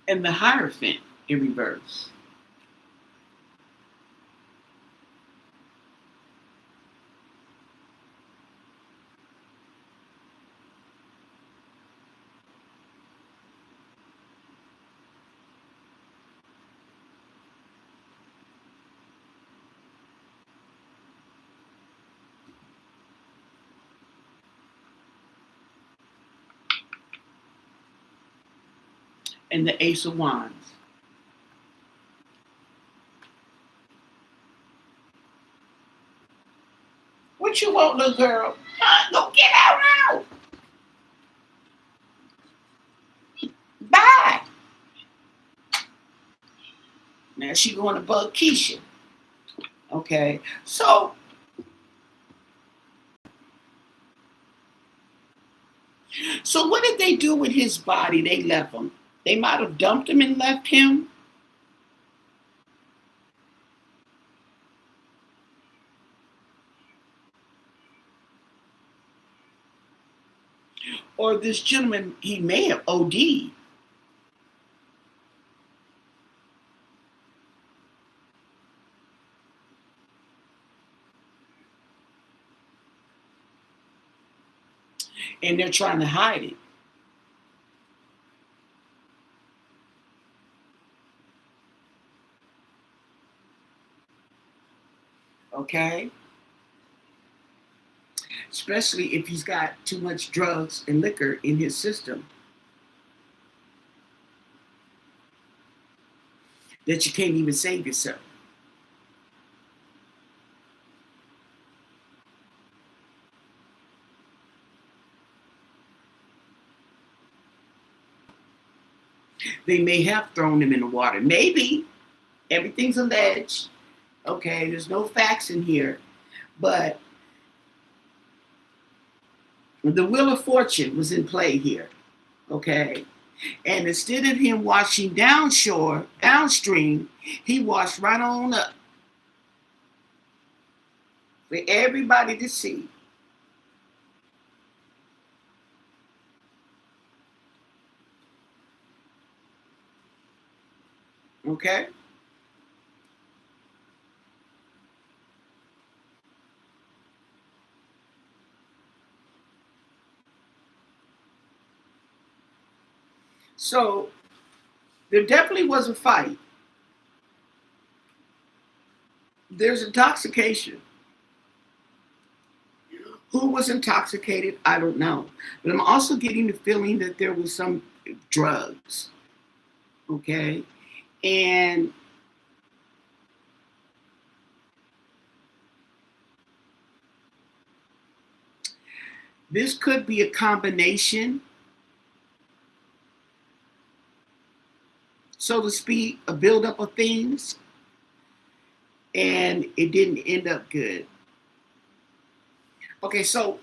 And the Hierophant in reverse. and the Ace of Wands. What you want, little girl? Go get out now. Bye. Now she going to bug Keisha. Okay, so what did they do with his body? They left him. They might have dumped him and left him. Or this gentleman, he may have OD'd. And they're trying to hide it. Okay? Especially if he's got too much drugs and liquor in his system that you can't even save yourself. They may have thrown him in the water. Maybe. Everything's alleged. Okay, there's no facts in here. But the Wheel of Fortune was in play here. Okay? And instead of him washing downstream, he washed right on up for everybody to see. Okay? So there definitely was a fight. There's intoxication. Who was intoxicated? I don't know. But I'm also getting the feeling that there was some drugs. Okay? And this could be a combination, so to speak, a buildup of things, and it didn't end up good. Okay, so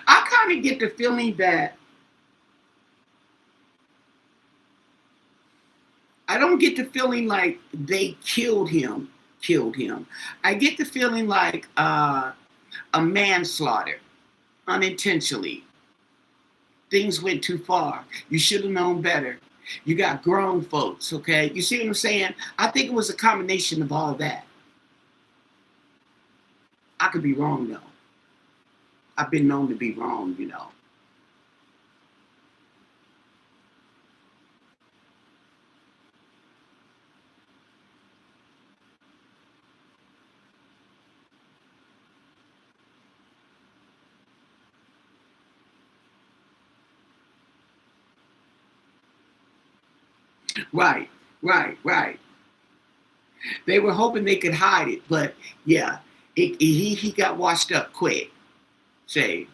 I kind of get the feeling that I don't get the feeling like they killed him. I get the feeling like a manslaughter, unintentionally. Things went too far. You should have known better. You got grown folks, okay? You see what I'm saying? I think it was a combination of all that. I could be wrong, though. I've been known to be wrong, you know. Right, right. They were hoping they could hide it, but yeah, he got washed up quick. Say,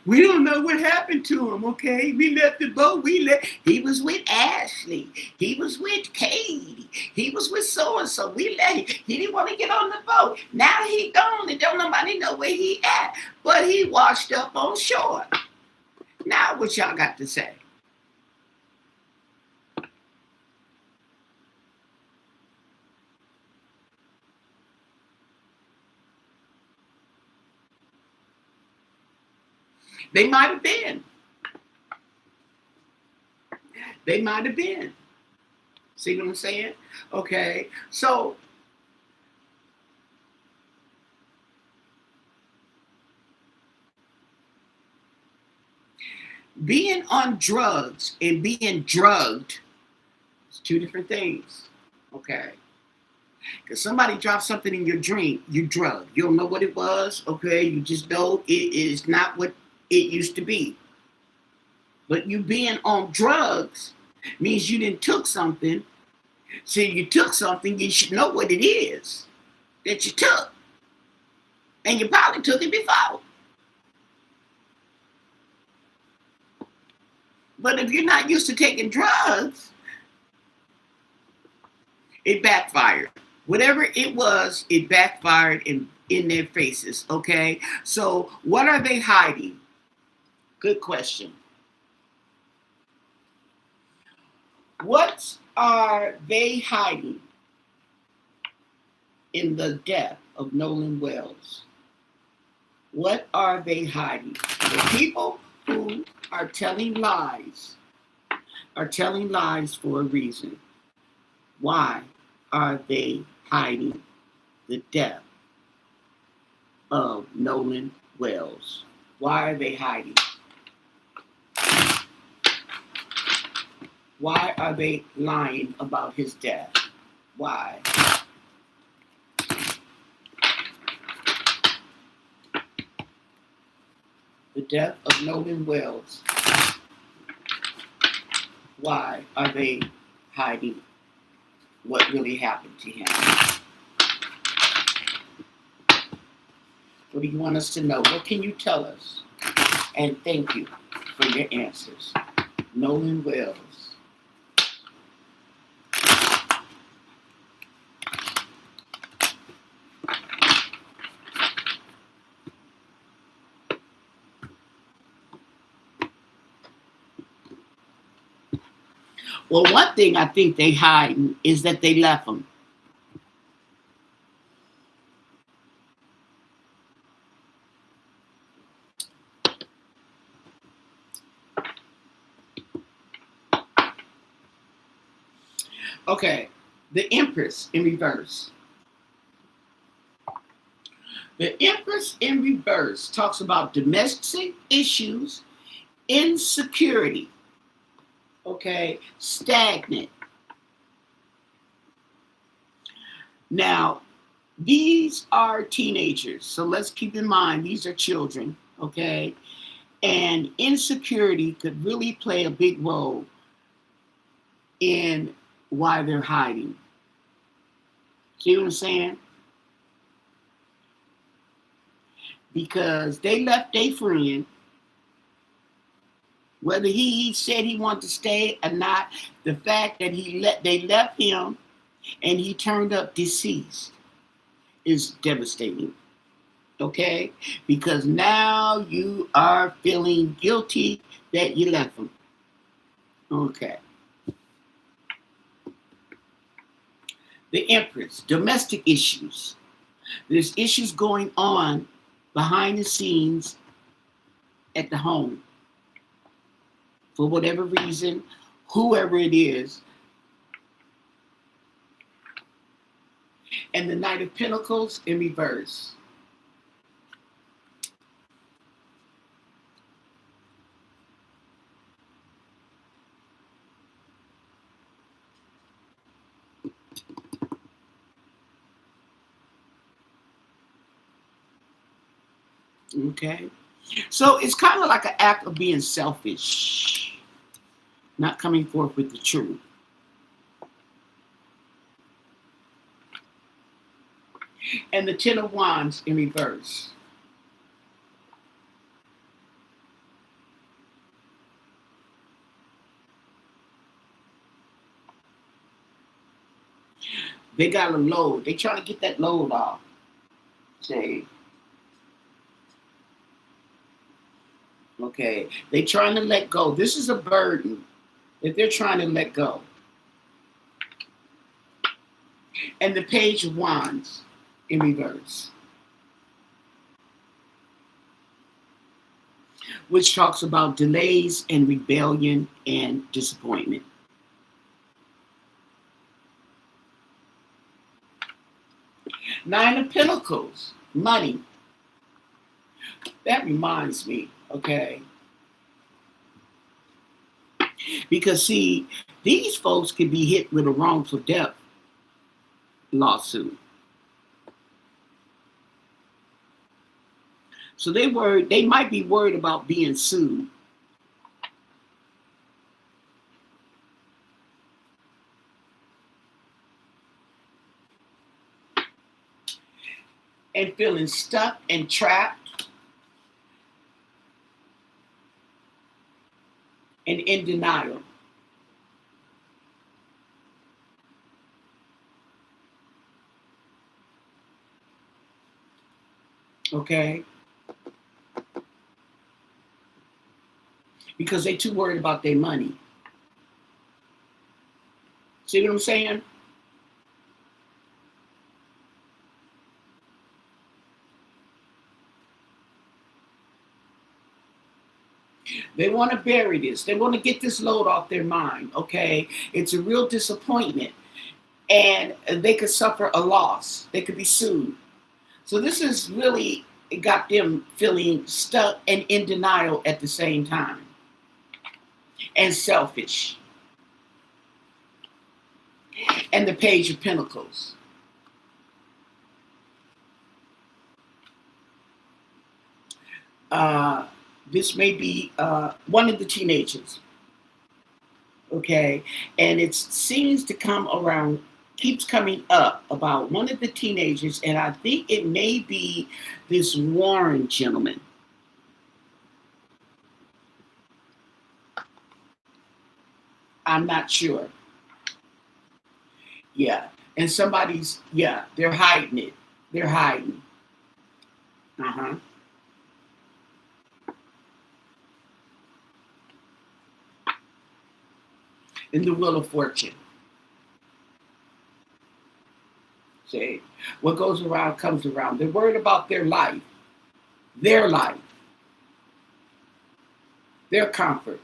we don't know what happened to him, okay? We left the boat. He was with Ashley. He was with Katie. He was with so-and-so. We let him. He didn't want to get on the boat. Now he gone and don't nobody know where he at. But he washed up on shore. Now what y'all got to say? They might have been. They might have been. See what I'm saying? Okay. So being on drugs and being drugged is two different things. Okay. Because somebody dropped something in your drink, you drug. You don't know what it was, okay? You just know it is not what it used to be. But you being on drugs means you didn't took something. So you took something, you should know what it is that you took. And you probably took it before. But if you're not used to taking drugs, it backfired. Whatever it was, it backfired in their faces, okay? So what are they hiding? Good question. What are they hiding in the death of Nolan Wells? What are they hiding? The people who are telling lies for a reason. Why are they hiding the death of Nolan Wells? Why are they hiding? Why are they lying about his death? Why? The death of Nolan Wells. Why are they hiding what really happened to him? What do you want us to know? What can you tell us? And thank you for your answers. Nolan Wells. Well, one thing I think they hide is that they left him. Okay, the Empress in reverse. The Empress in reverse talks about domestic issues, insecurity, okay, stagnant. Now, these are teenagers, so let's keep in mind these are children, okay? And insecurity could really play a big role in why they're hiding. See what I'm saying? Because they left their friend, whether he said he wanted to stay or not, the fact that they left him and he turned up deceased is devastating. Okay? Because now you are feeling guilty that you left him. Okay. The Empress, domestic issues. There's issues going on behind the scenes at the home. For whatever reason, whoever it is. And the Knight of Pentacles in reverse. Okay. So it's kind of like an act of being selfish, not coming forth with the truth. And the Ten of Wands in reverse. They got a load. They trying to get that load off. Say. Okay. They trying to let go. This is a burden that they're trying to let go. And the Page of Wands in reverse, which talks about delays and rebellion and disappointment. Nine of Pentacles, money. That reminds me, okay? Because see, these folks could be hit with a wrongful death lawsuit. So they might be worried about being sued. And feeling stuck and trapped and in denial. Okay? Because they're too worried about their money. See what I'm saying? They want to bury this. They want to get this load off their mind, okay? It's a real disappointment. And they could suffer a loss. They could be sued. So this is really got them feeling stuck and in denial at the same time. And selfish. And the Page of Pentacles. This may be one of the teenagers. Okay. And it seems to come around, keeps coming up about one of the teenagers. And I think it may be this Warren gentleman. I'm not sure. Yeah. And somebody's, yeah, they're hiding it. They're hiding. Uh-huh. In the Wheel of Fortune. See, what goes around comes around. They're worried about their life, their comfort.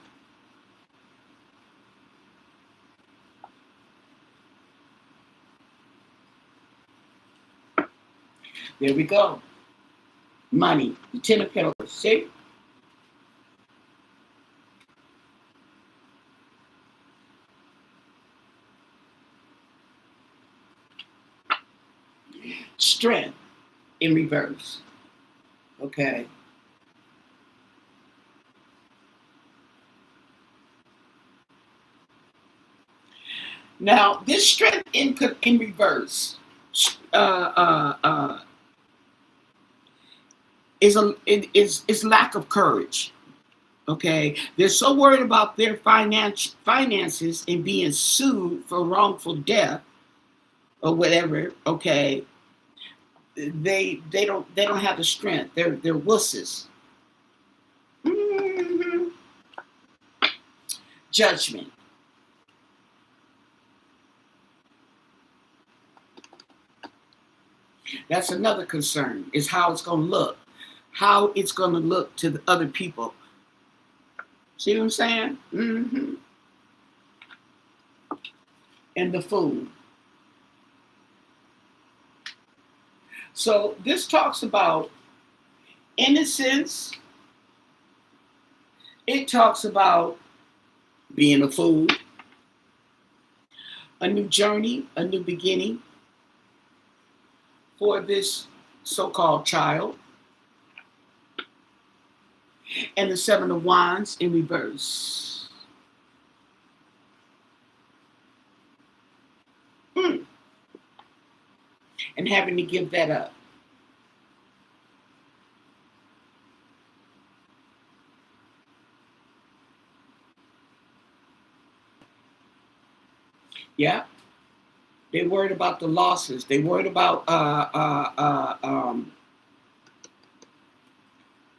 There we go. Money, the Ten of Pentacles. See? Strength in reverse. Okay. Now, this strength in reverse is lack of courage. Okay, they're so worried about their finances and being sued for wrongful death or whatever. Okay, they don't have the strength. They're wusses. Mm-hmm. Judgment. That's another concern, is how it's going to look. How it's going to look to the other people. See what I'm saying? Mm-hmm. And the Fool. So this talks about innocence. It talks about being a fool. A new journey, a new beginning for this so-called child. And the Seven of Wands in reverse. And having to give that up. Yeah. They worried about the losses. They worried about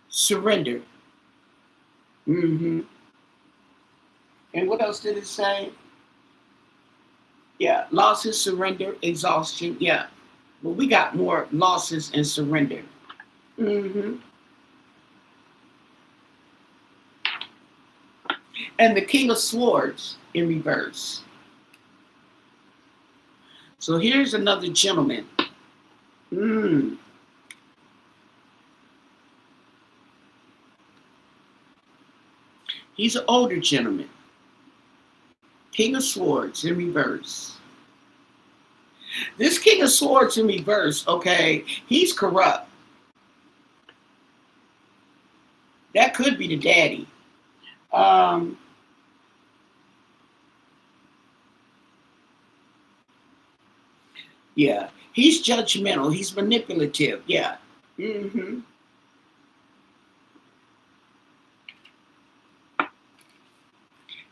surrender. Mm-hmm. And what else did it say? Yeah, losses, surrender, exhaustion. Yeah, but we got more losses and surrender. Mm-hmm. And the King of Swords in reverse. So here's another gentleman. Mm. He's an older gentleman. King of Swords in reverse. This King of Swords in reverse, okay, he's corrupt. That could be the daddy. Um, yeah, he's judgmental. He's manipulative. Yeah. Hmm.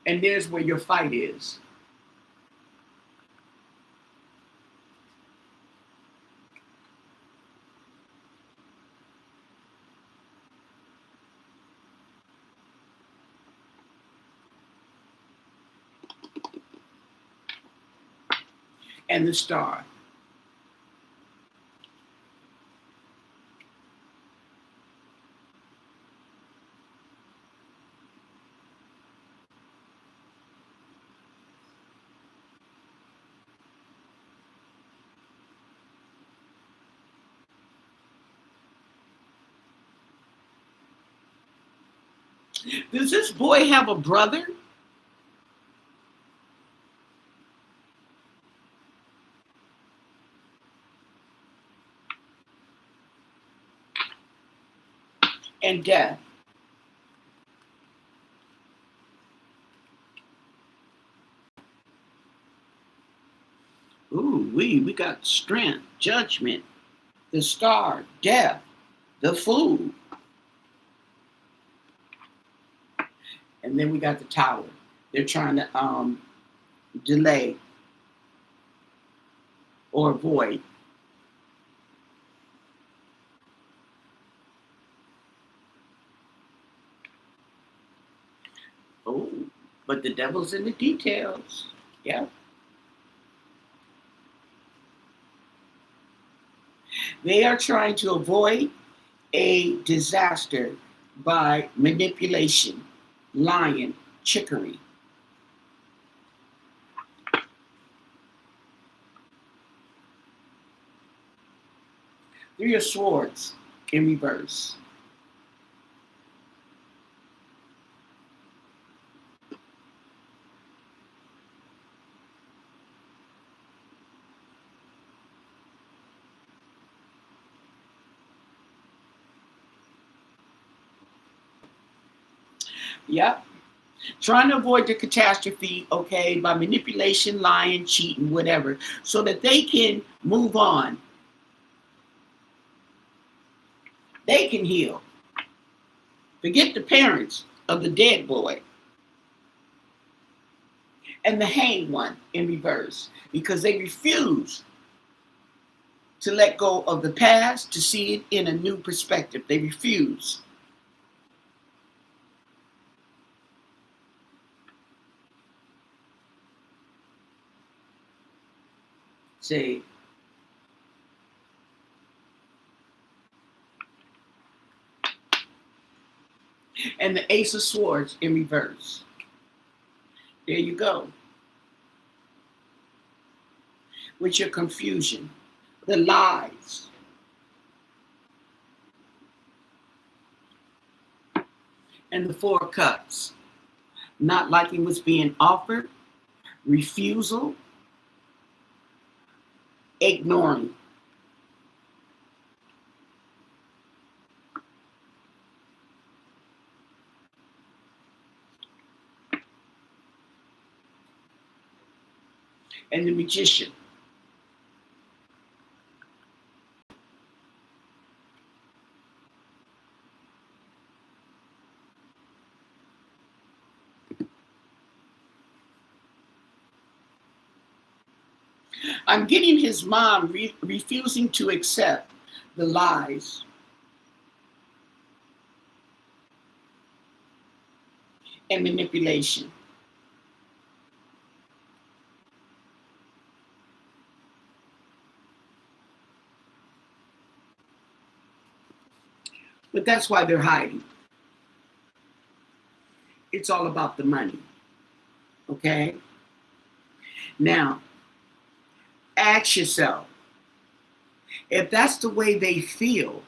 And there's where your fight is. And the star. Does this boy have a brother? And death. Ooh, we got strength, judgment, the star, death, the fool. And then we got the tower. They're trying to delay or avoid. Oh, but the devil's in the details. Yeah. They are trying to avoid a disaster by manipulation, lying, chicory. 3 of Swords in reverse. Yep. Trying to avoid the catastrophe, okay, by manipulation, lying, cheating, whatever, so that they can move on. They can heal. Forget the parents of the dead boy and the hanged one in reverse because they refuse to let go of the past to see it in a new perspective. They refuse. See, and the Ace of Swords in reverse. There you go. With your confusion, the lies, and the 4 of Cups. Not liking what's being offered, refusal, ignoring. And the Magician. I'm getting his mom refusing to accept the lies and manipulation. But that's why they're hiding. It's all about the money. Okay? Now, ask yourself, If that's the way they feel,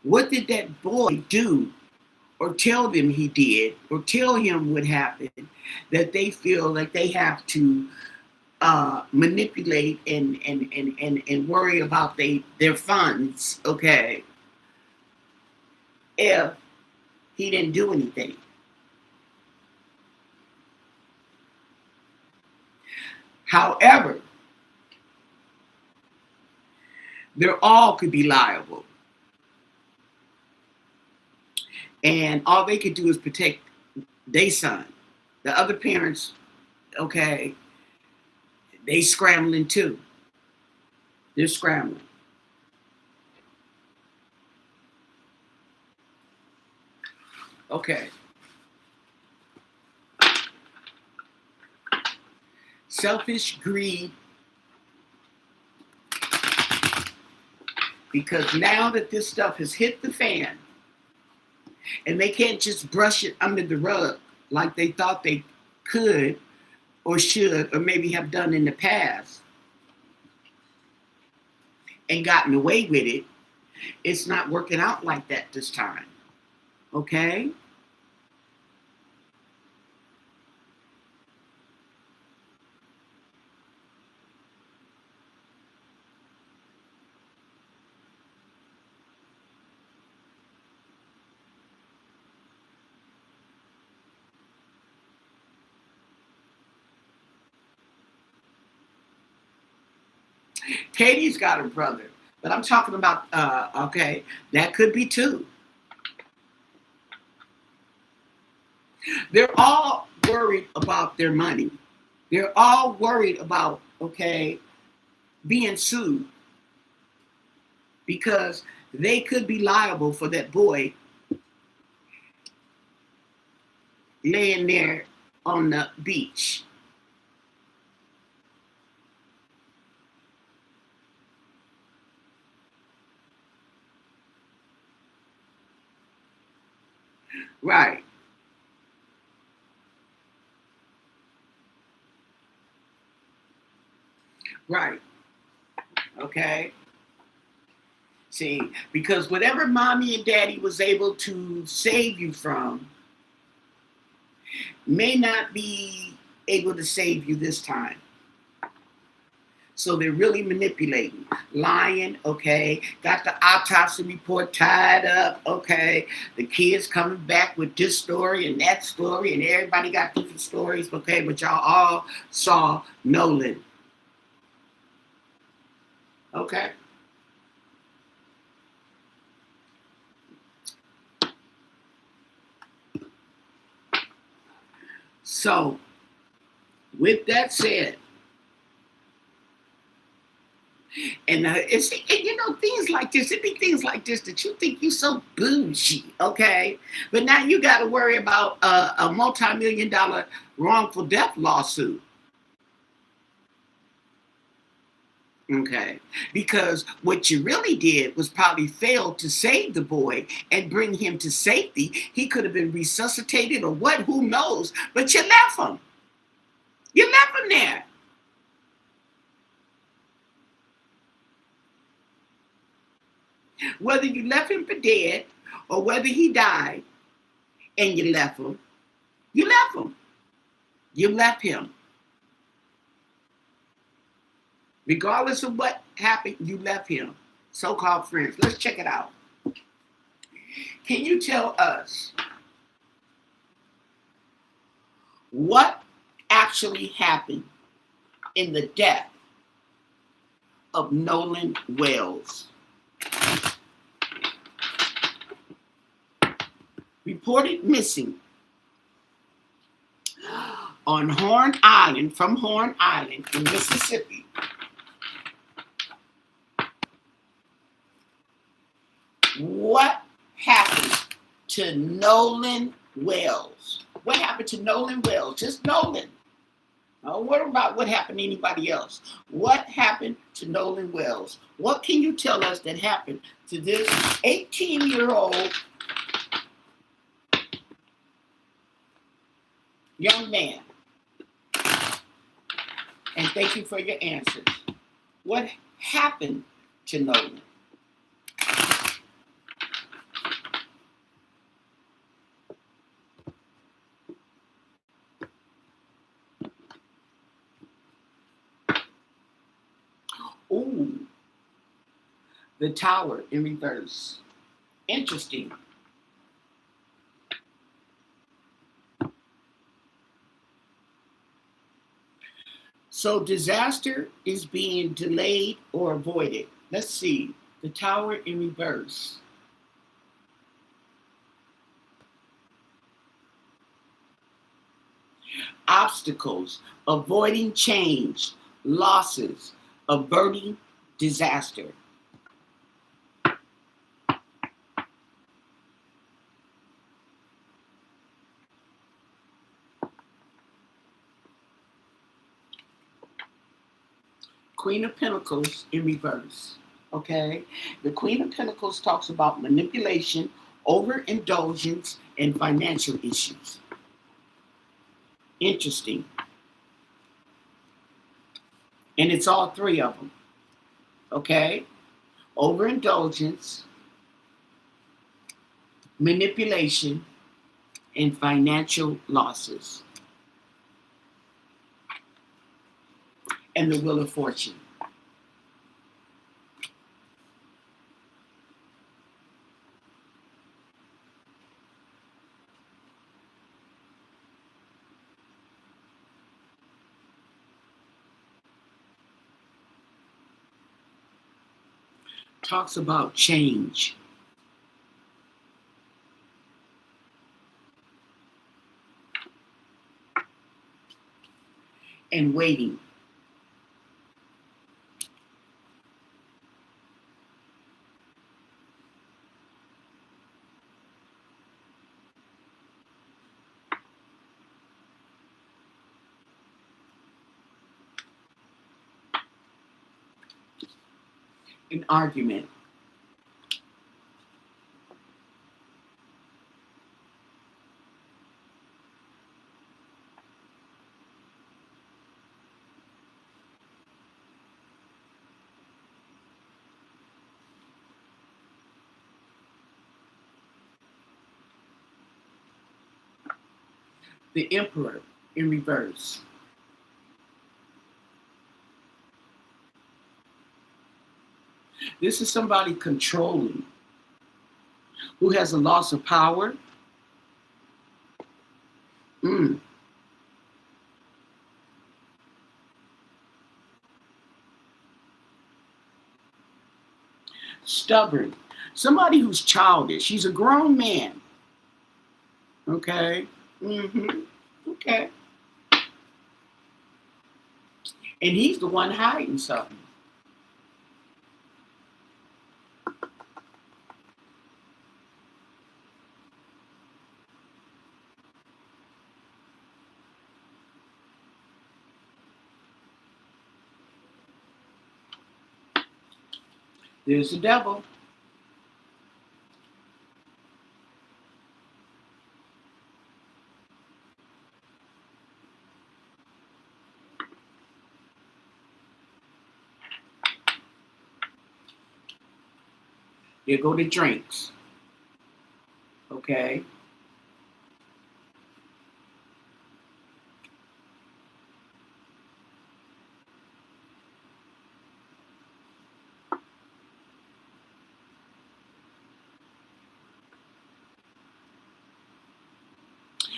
what did that boy do or tell them he did or tell him what happened that they feel like they have to manipulate and worry about their funds, okay, if he didn't do anything? However, they all could be liable. And all they could do is protect their son. The other parents, okay, they scrambling too. They're scrambling. Okay. Selfish greed. Because now that this stuff has hit the fan, and they can't just brush it under the rug like they thought they could or should or maybe have done in the past and gotten away with it, it's not working out like that this time. Okay? Katie's got a brother, but I'm talking about, okay, that could be two. They're all worried about their money. They're all worried about, okay, being sued because they could be liable for that boy laying there on the beach. Right. Right. Okay. See, because whatever mommy and daddy was able to save you from may not be able to save you this time. So they're really manipulating, lying, okay, got the autopsy report tied up, okay, the kids coming back with this story and that story, and everybody got different stories, okay, but y'all all saw Nolan. Okay. So, with that said, and it's and you know things like this. It be things like this that you think you so bougie, okay? But now you got to worry about a multi-million-dollar wrongful death lawsuit, okay? Because what you really did was probably fail to save the boy and bring him to safety. He could have been resuscitated or what? Who knows? But you left him. You left him there. Whether you left him for dead or whether he died and you left him, you left him. You left him. Regardless of what happened, you left him. So-called friends. Let's check it out. Can you tell us what actually happened in the death of Nolan Wells? Reported missing on Horn Island, from Horn Island in Mississippi. What happened to Nolan Wells? What happened to Nolan Wells? Just Nolan. Don't worry about what happened to anybody else. What happened to Nolan Wells? What can you tell us that happened to this 18-year-old young man? And thank you for your answers. What happened to Nolan? Ooh, the Tower in reverse. Interesting. So disaster is being delayed or avoided. Let's see. The Tower in reverse. Obstacles, avoiding change, losses, averting disaster. Queen of Pentacles in reverse. Okay? The Queen of Pentacles talks about manipulation, overindulgence, and financial issues. Interesting. And it's all three of them. Okay? Overindulgence, manipulation, and financial losses. And the Wheel of Fortune. Talks about change. And waiting. An argument. The Emperor in reverse. This is somebody controlling, who has a loss of power. Mm. Stubborn. Somebody who's childish. He's a grown man. Okay. Mm-hmm. Okay. And he's the one hiding something. There's the devil. Here go the drinks. Okay.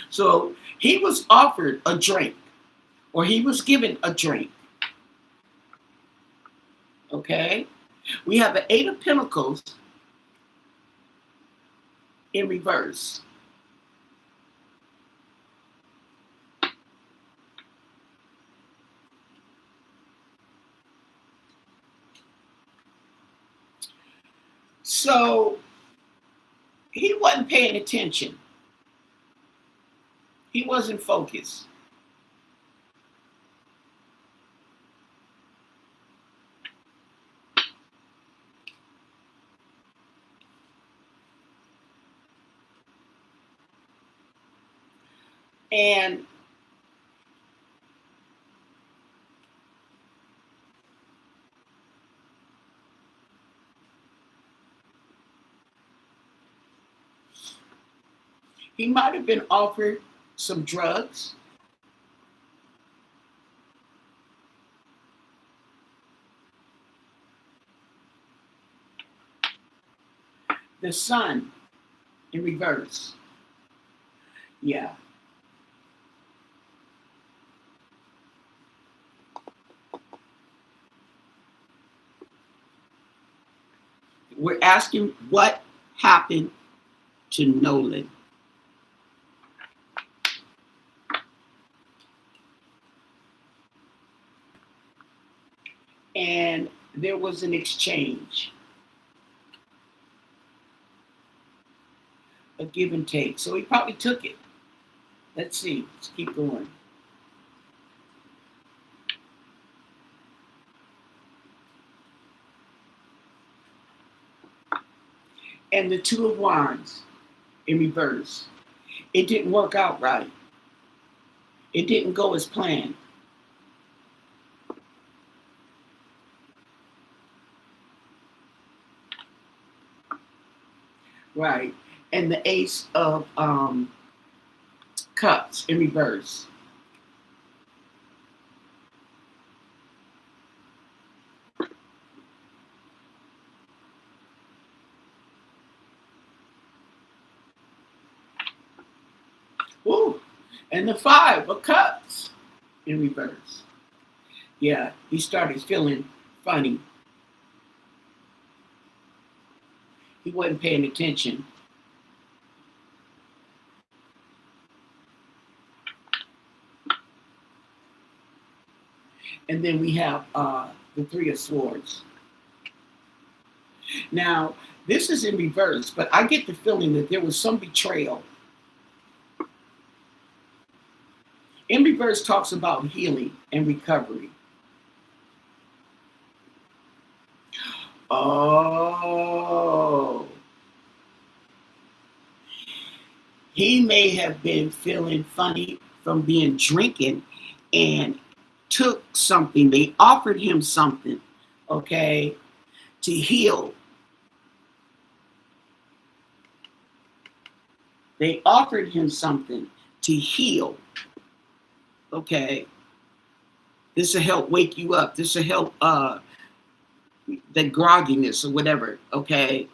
So he was offered a drink, or he was given a drink. Okay. We have an Eight of Pentacles in reverse. So he wasn't paying attention. He wasn't focused. And He might have been offered some drugs. The sun in reverse. Yeah. We're asking what happened to Nolan. And there was an exchange, a give and take. So he probably took it. Let's see. Let's keep going. And the Two of Wands in reverse. It didn't work out right. It didn't go as planned. Right. And the Ace of Cups in reverse. Ooh. And the Five of Cups in reverse. Yeah, he started feeling funny. He wasn't paying attention. And then we have the Three of Swords. Now, this is in reverse, but I get the feeling that there was some betrayal. In reverse talks about healing and recovery. Oh. He may have been feeling funny from being drinking and took something. They offered him something, okay, to heal. They offered him something to heal. Okay. This will help wake you up. This will help the grogginess or whatever. Okay.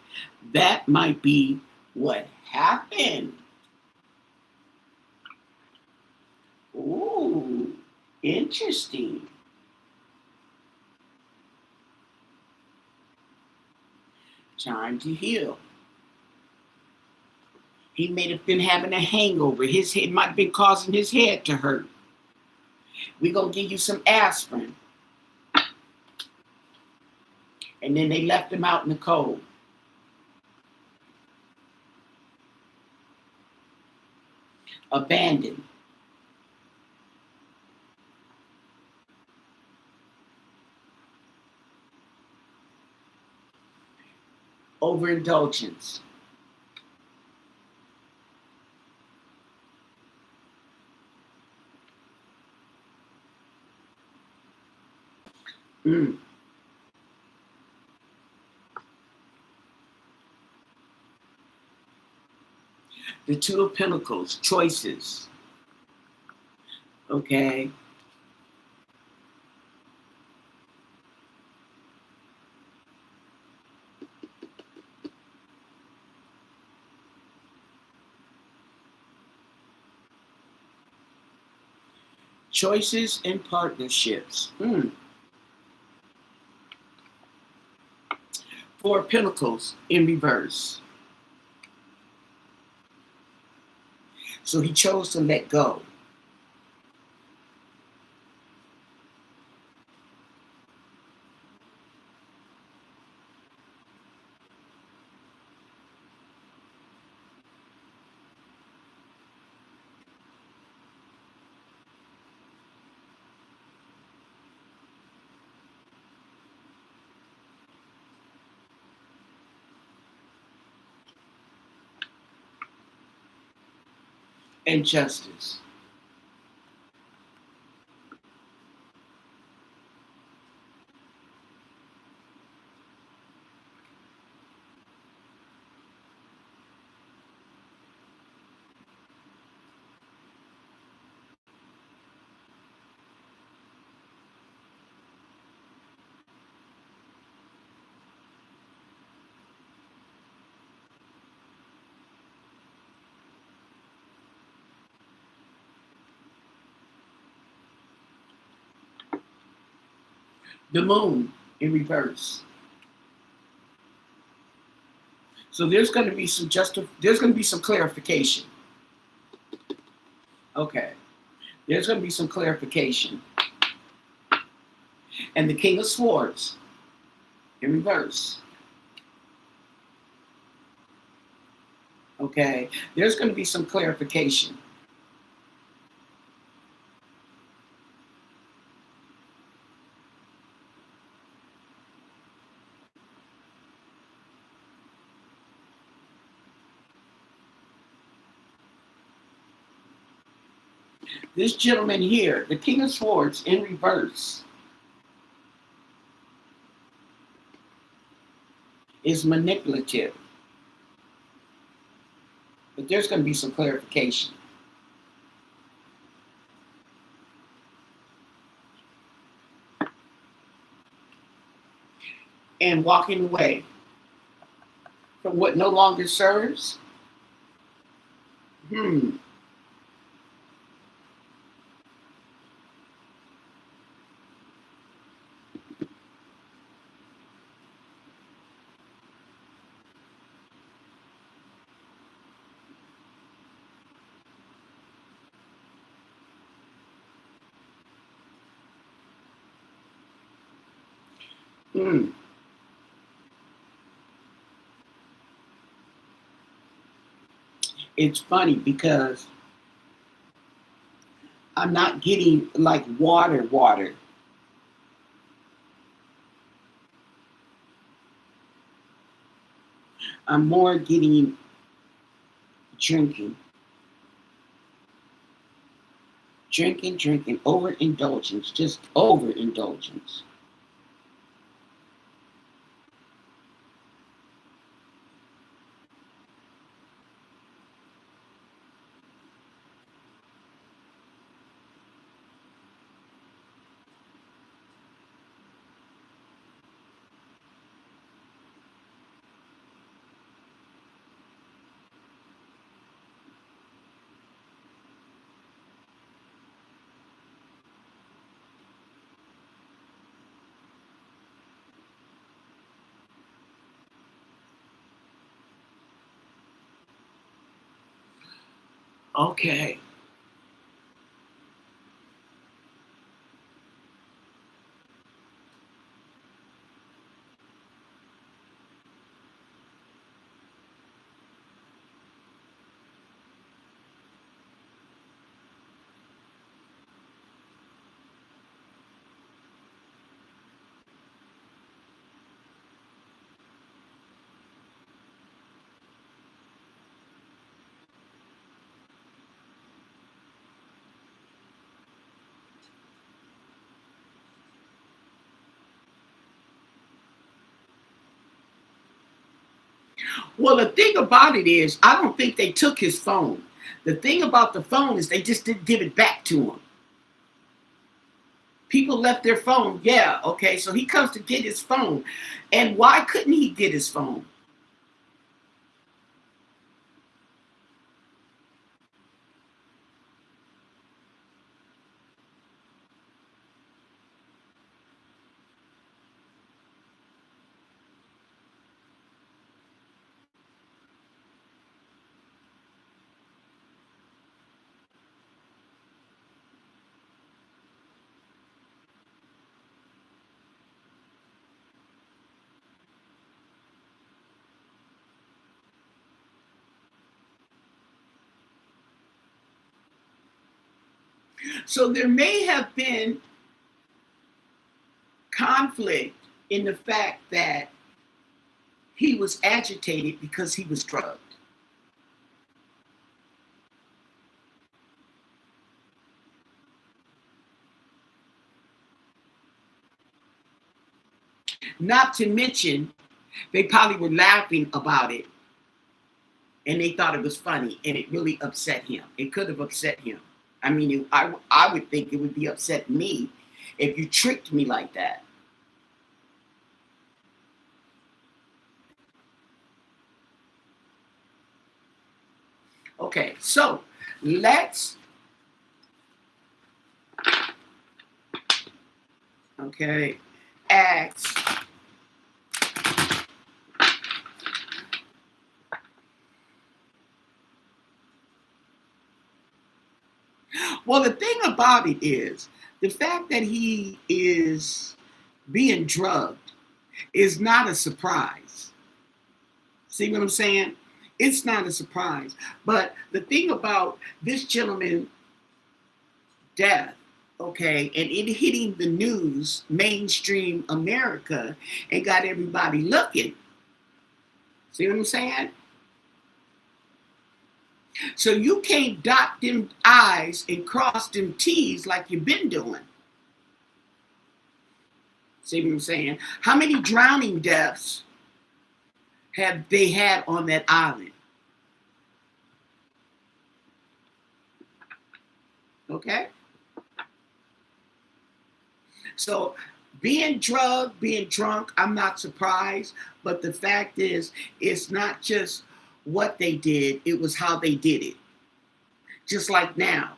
That might be what happened. Ooh, interesting. Time to heal. He may have been having a hangover. His head might have been causing his head to hurt. We're going to give you some aspirin. And then they left him out in the cold. Abandoned. Overindulgence. Mm. The Two of Pentacles, choices. Okay. Choices and partnerships. Mm. Four of Pentacles in reverse. So he chose to let go. And justice. The moon in reverse. So there's going to be some clarification. Okay. There's going to be some clarification. And the King of Swords in reverse. Okay. There's going to be some clarification. This gentleman here, the King of Swords in reverse, is manipulative. But there's going to be some clarification. And walking away from what no longer serves. Hmm. Hmm. It's funny because I'm not getting like water. I'm more getting drinking. Drinking, overindulgence, just overindulgence. Okay. Well, the thing about it is, I don't think they took his phone. The thing about the phone is they just didn't give it back to him. People left their phone. Yeah, okay. So he comes to get his phone. And why couldn't he get his phone? So there may have been conflict in the fact that he was agitated because he was drugged. Not to mention, they probably were laughing about it and they thought it was funny and it really upset him. It could have upset him. I mean, I would think it would be upset me if you tricked me like that. Okay, so let's, okay, asks, well, the thing about it is the fact that he is being drugged is not a surprise. See what I'm saying? It's not a surprise. But the thing about this gentleman's death, okay, and it hitting the news, mainstream America, and got everybody looking. See what I'm saying? So you can't dot them I's and cross them T's like you've been doing. See what I'm saying? How many drowning deaths have they had on that island? Okay? So being drugged, being drunk, I'm not surprised. But the fact is, it's not just what they did, it was how they did it. Just like now,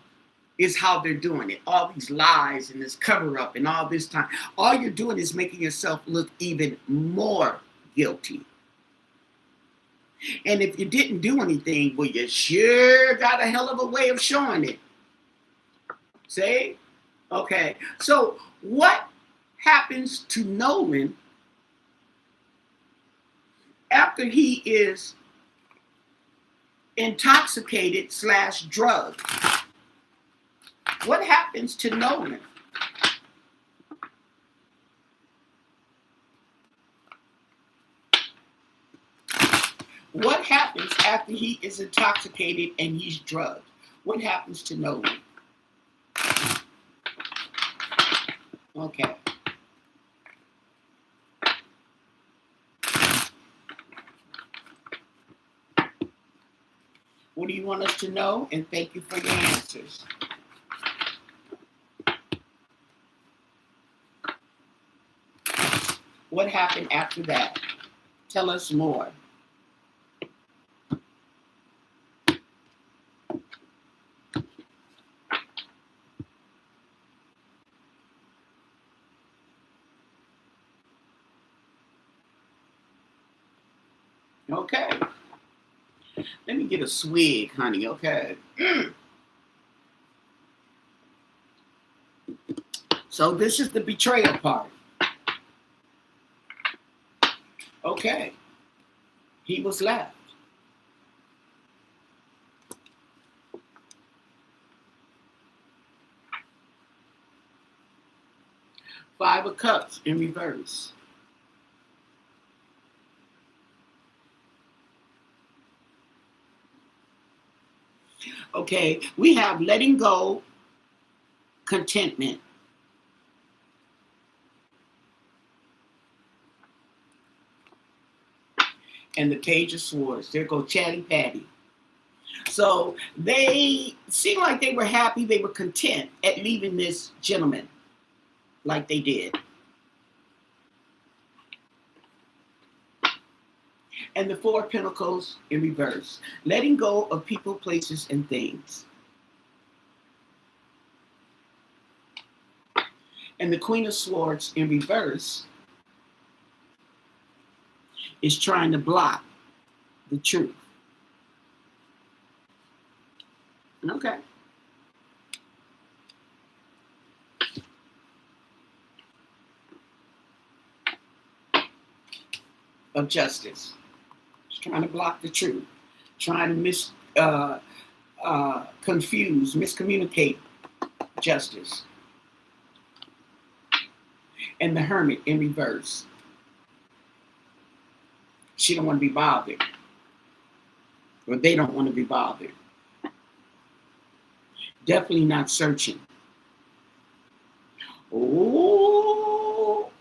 it's how they're doing it. All these lies and this cover up and all this time. All you're doing is making yourself look even more guilty. And if you didn't do anything, well, you sure got a hell of a way of showing it. See? Okay. So what happens to Nolan after he is intoxicated / drugged? What happens to Nolan? What happens after he is intoxicated and he's drugged? What happens to Nolan? Okay. What do you want us to know? And thank you for your answers. What happened after that? Tell us more. Okay. Let me get a swig, honey, okay? So this is the betrayal part. Okay. He was left. Five of Cups in reverse. Okay, we have letting go, contentment. And the Page of Swords. There go Chatty Patty. So they seemed like they were happy, they were content at leaving this gentleman like they did. And the Four of Pentacles in reverse. Letting go of people, places, and things. And the Queen of Swords in reverse is trying to block the truth. Okay. Of justice. It's trying to block the truth. Trying to confuse, miscommunicate justice. And the Hermit in reverse. She don't want to be bothered. Or they don't want to be bothered. Definitely not searching. Oh.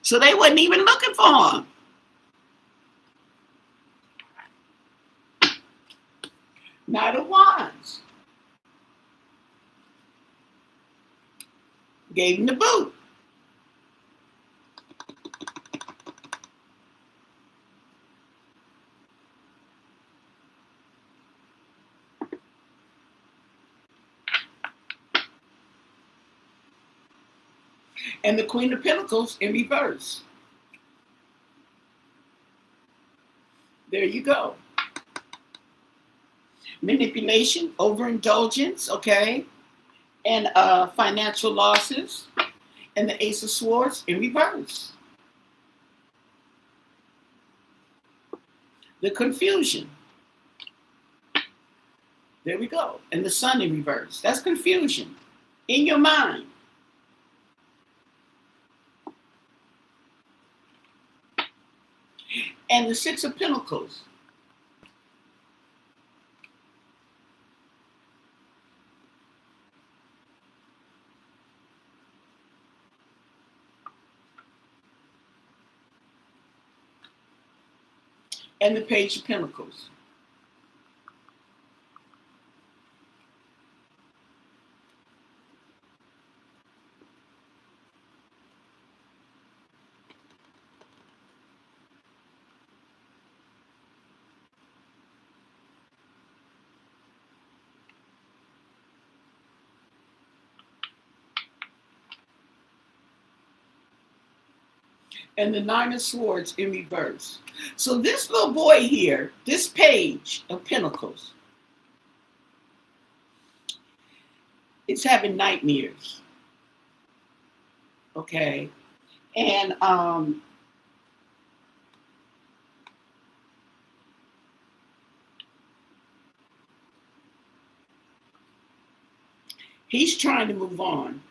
So they wasn't even looking for him. Knight of Wands. Gave him the boot. And the Queen of Pentacles in reverse. There you go. Manipulation, overindulgence, okay? And financial losses. And the Ace of Swords in reverse. The confusion. There we go. And the Sun in reverse. That's confusion in your mind. And the Six of Pentacles. And the Page of Pentacles. And the Nine of Swords in reverse. So this little boy here, this Page of Pentacles, is having nightmares. Okay. And he's trying to move on.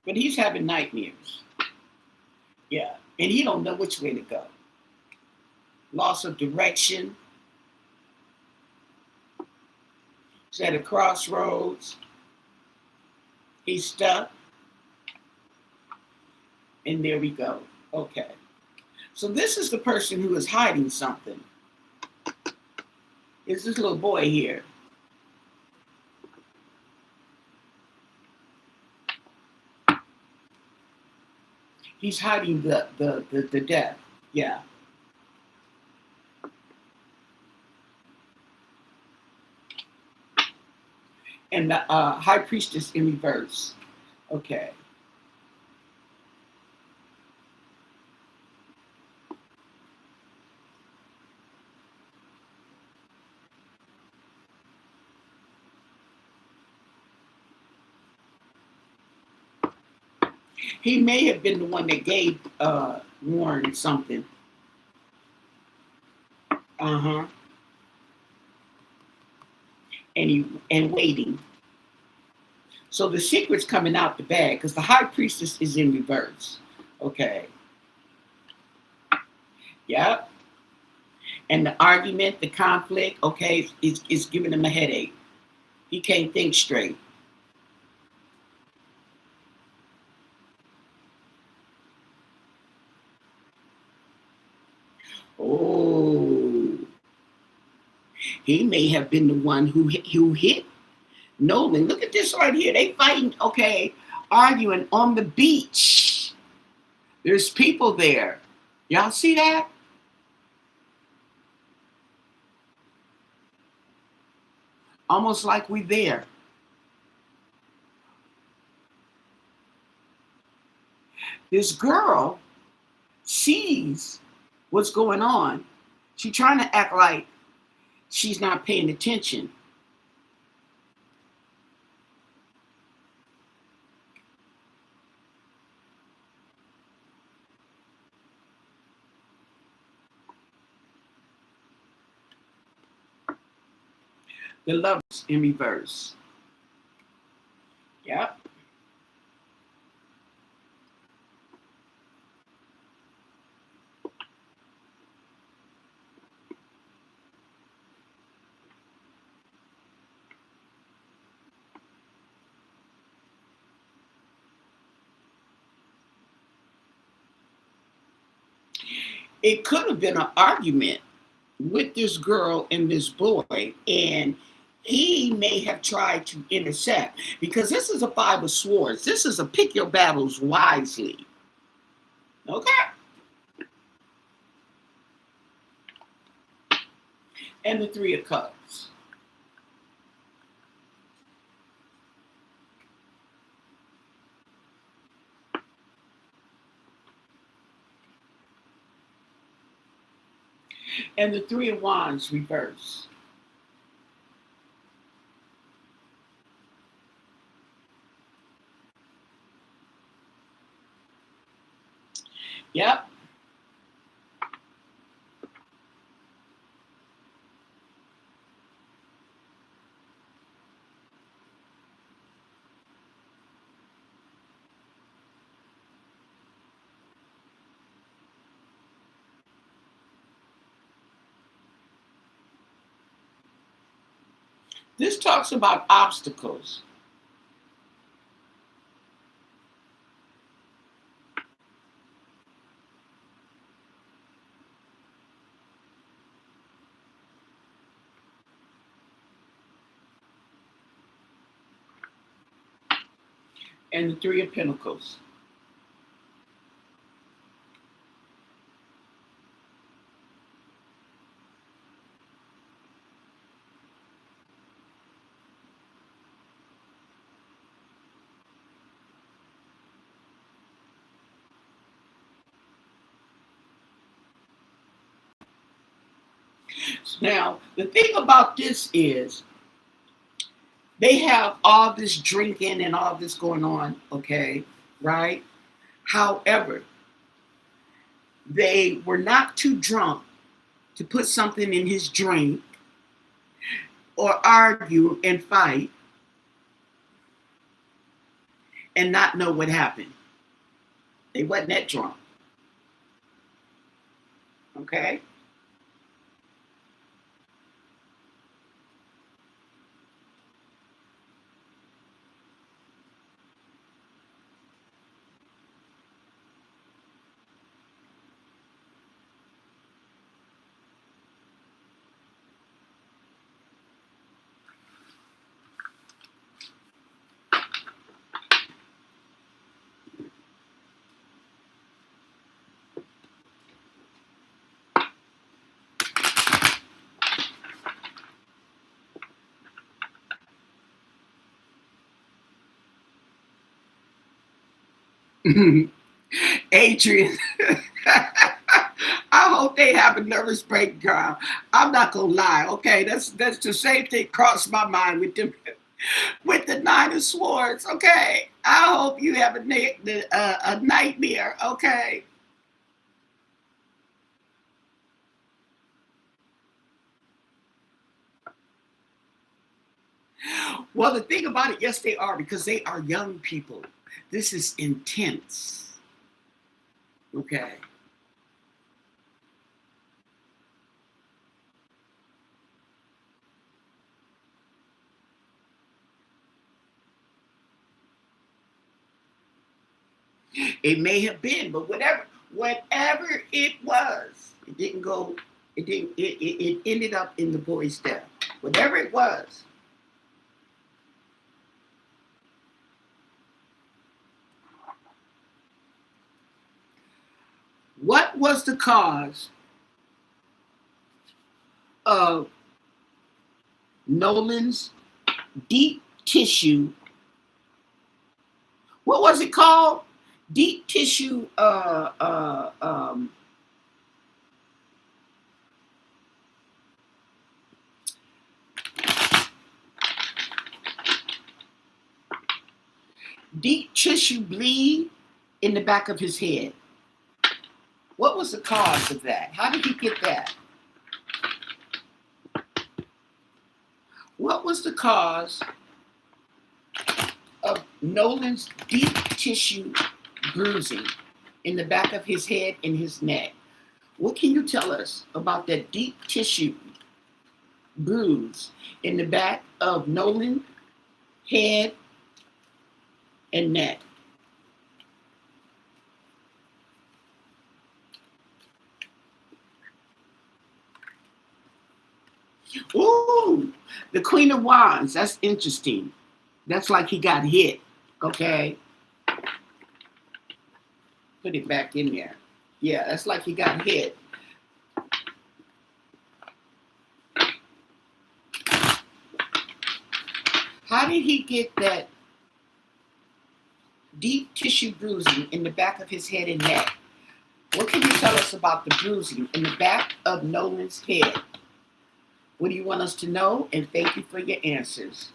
But he's having nightmares. Yeah. And he don't know which way to go. Loss of direction. He's at a crossroads. He's stuck. And there we go. Okay. So this is the person who is hiding something. It's this little boy here. He's hiding the death. Yeah. And the High Priestess in reverse. Okay. He may have been the one that gave Warren something. Uh-huh. And waiting. So the secret's coming out the bag because the High Priestess is in reverse. Okay. Yep. And the argument, the conflict, okay, is giving him a headache. He can't think straight. Oh. He may have been the one who hit Nolan. Look at this right here. They fighting, okay, arguing on the beach. There's people there. Y'all see that? Almost like we there. This girl sees what's going on. She's trying to act like she's not paying attention. The Lovers in reverse. Yep. It could have been an argument with this girl and this boy, and he may have tried to intercept because this is a Five of Swords. This is a pick your battles wisely. Okay. And the Three of Cups. And the Three of Wands reverse. Yep. This talks about obstacles. And the Three of Pentacles. Now, the thing about this is they have all this drinking and all this going on, okay, right? However, they were not too drunk to put something in his drink or argue and fight and not know what happened. They wasn't that drunk, okay? Adrian, I hope they have a nervous breakdown. I'm not gonna lie, okay? That's the same thing crossed my mind with them with the Nine of Swords, okay? I hope you have a nightmare, okay? Well, the thing about it, yes, they are, because they are young people. This is intense, okay? It may have been, but whatever it was, it didn't go. It didn't. It ended up in the boy's death. Whatever it was. What was the cause of Nolan's deep tissue? What was it called? Deep tissue. Deep tissue bleed in the back of his head. What was the cause of that? How did he get that? What was the cause of Nolan's deep tissue bruising in the back of his head and his neck? What can you tell us about that deep tissue bruise in the back of Nolan's head and neck? Ooh, the Queen of Wands. That's interesting. That's like he got hit. Okay. Put it back in there. Yeah, that's like he got hit. How did he get that deep tissue bruising in the back of his head and neck? What can you tell us about the bruising in the back of Nolan's head? What do you want us to know? And thank you for your answers.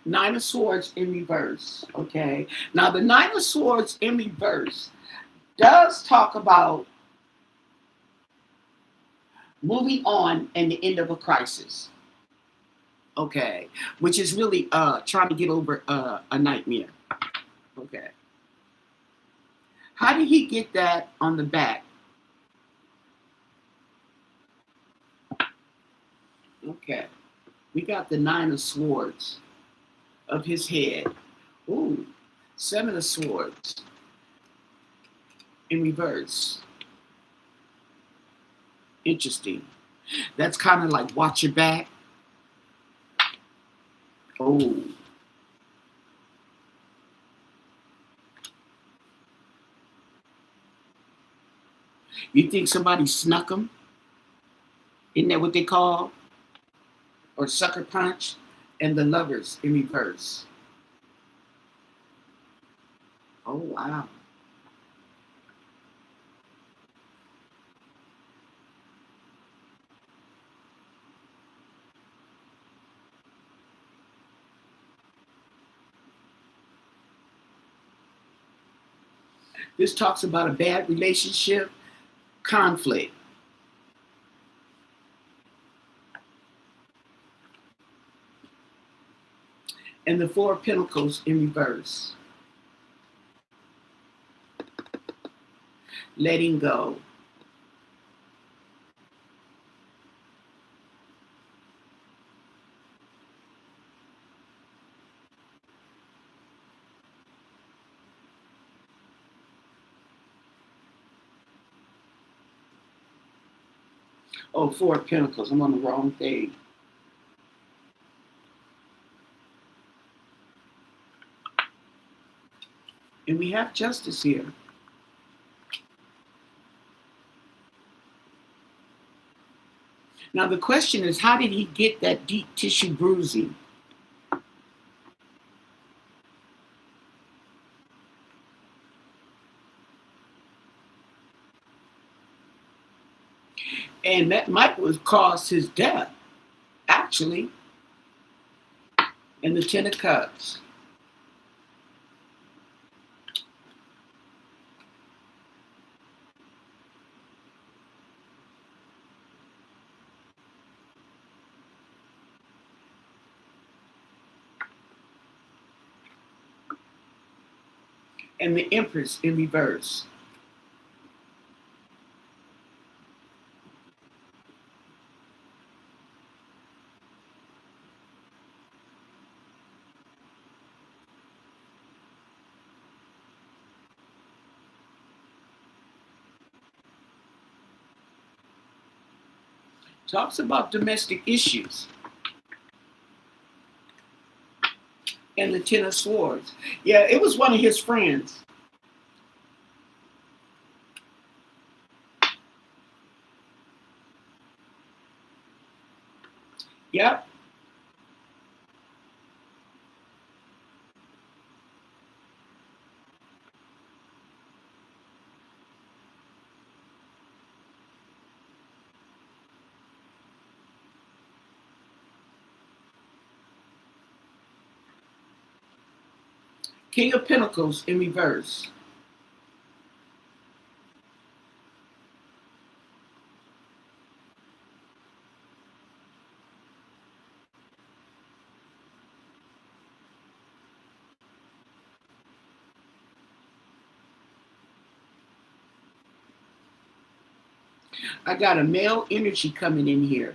Nine of Swords in reverse. Okay. Now, the Nine of Swords in reverse does talk about moving on and the end of a crisis. Okay. Which is really trying to get over a nightmare. Okay. How did he get that on the back? Okay. We got the Nine of Swords of his head. Ooh. Seven of Swords in reverse. Interesting. That's kind of like watch your back. Oh. You think somebody snuck him? Isn't that what they call? Or sucker punch? And the Lovers in reverse. Oh, wow. This talks about a bad relationship, conflict. And the Four of Pentacles in reverse. Letting go. Oh, Four of Pentacles. I'm on the wrong thing. And we have Justice here. Now the question is, how did he get that deep tissue bruising? And that might have caused his death, actually. And the Ten of Cups. And the Empress in reverse. Talks about domestic issues. And the Ten of Swords. Yeah, it was one of his friends. Yep. King of Pentacles in reverse. I got a male energy coming in here.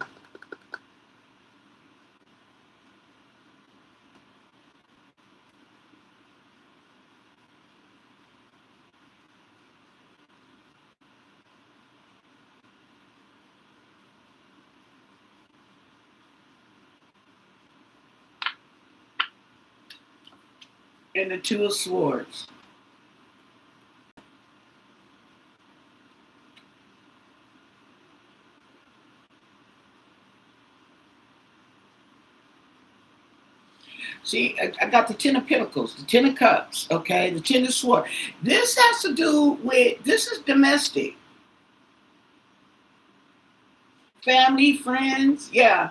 And the Two of Swords. See, I got the Ten of Pentacles, the Ten of Cups, okay, the Ten of Swords. This has to do with, this is domestic. Family, friends, yeah.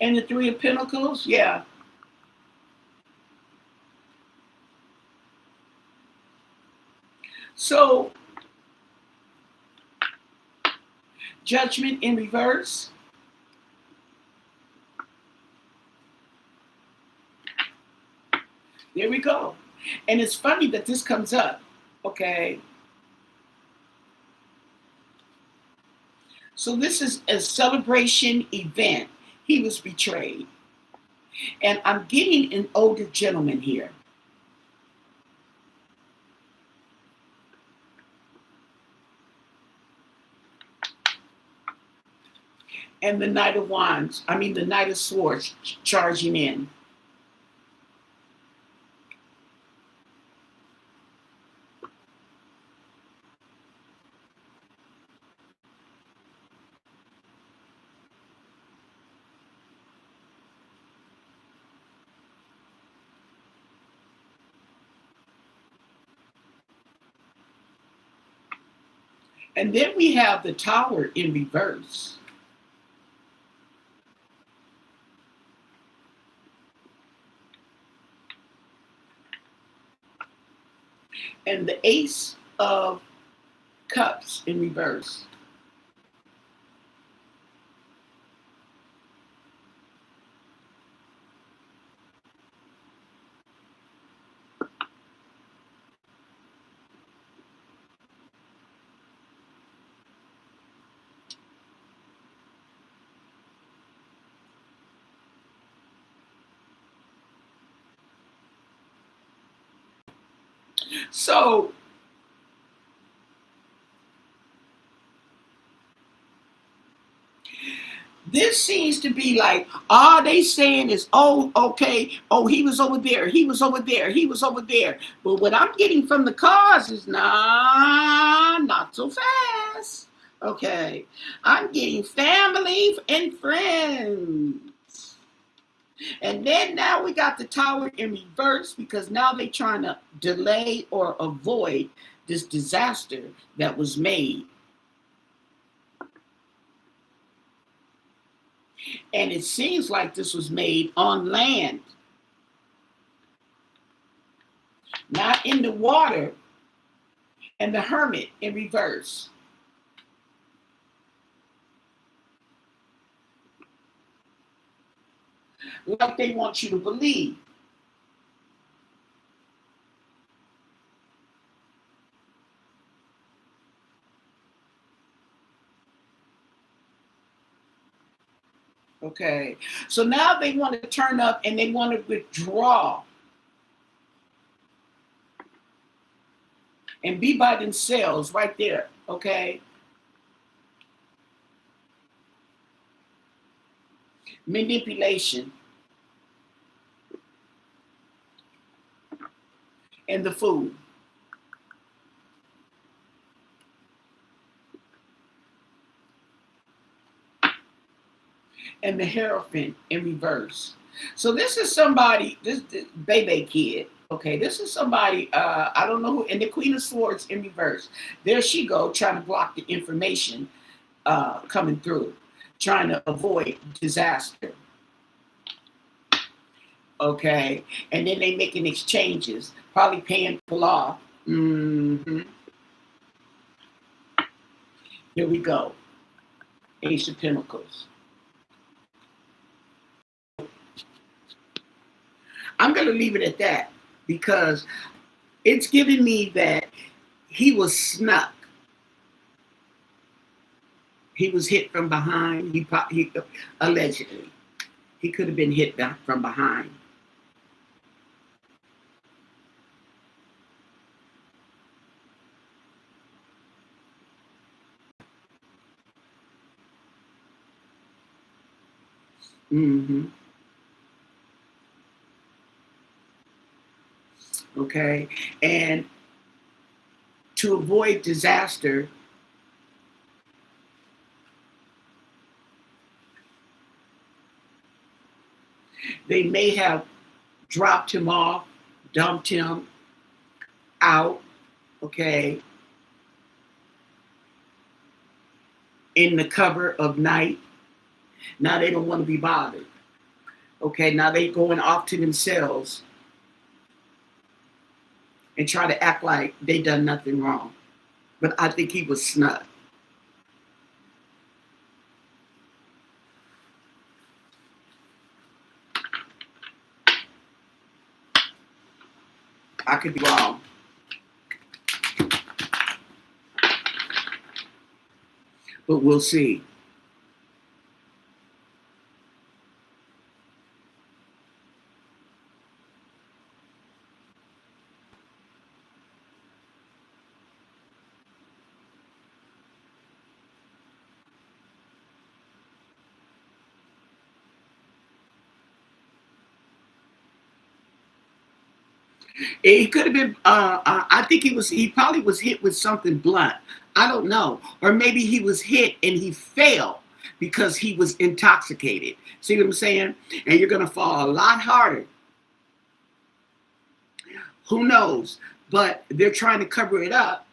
And the Three of Pentacles, yeah. So, Judgment in reverse. There we go. And it's funny that this comes up, okay? So this is a celebration event. He was betrayed. And I'm getting an older gentleman here. And the Knight of Wands, the Knight of Swords charging in. And then we have the Tower in reverse. And the Ace of Cups in reverse. So this seems to be like, all they saying is, oh, okay, oh, he was over there, he was over there, he was over there. But what I'm getting from the cards is, nah, not so fast. Okay, I'm getting family and friends. And then now we got the Tower in reverse, because now they're trying to delay or avoid this disaster that was made. And it seems like this was made on land, not in the water. And the Hermit in reverse. Like they want you to believe. Okay. So now they want to turn up and they want to withdraw and be by themselves right there. Okay. Manipulation. And the Fool. And the Hierophant in reverse. So this is somebody, this baby kid. Okay, this is somebody, I don't know who, and the Queen of Swords in reverse. There she go, trying to block the information coming through, trying to avoid disaster. Okay, and then they making exchanges, probably paying people off. Mm-hmm. Here we go. Ace of Pentacles. I'm going to leave it at that, because it's giving me that he was snuck. He was hit from behind. He allegedly, he could have been hit from behind. Mm-hmm. Okay, and to avoid disaster, they may have dropped him off, dumped him out, okay, in the cover of night. Now they don't want to be bothered. Okay, now they going off to themselves and try to act like they done nothing wrong. But I think he was snubbed. I could be wrong. But we'll see. He could have been. I think he was. He probably was hit with something blunt. I don't know, or maybe he was hit and he fell because he was intoxicated. See what I'm saying? And you're gonna fall a lot harder. Who knows? But they're trying to cover it up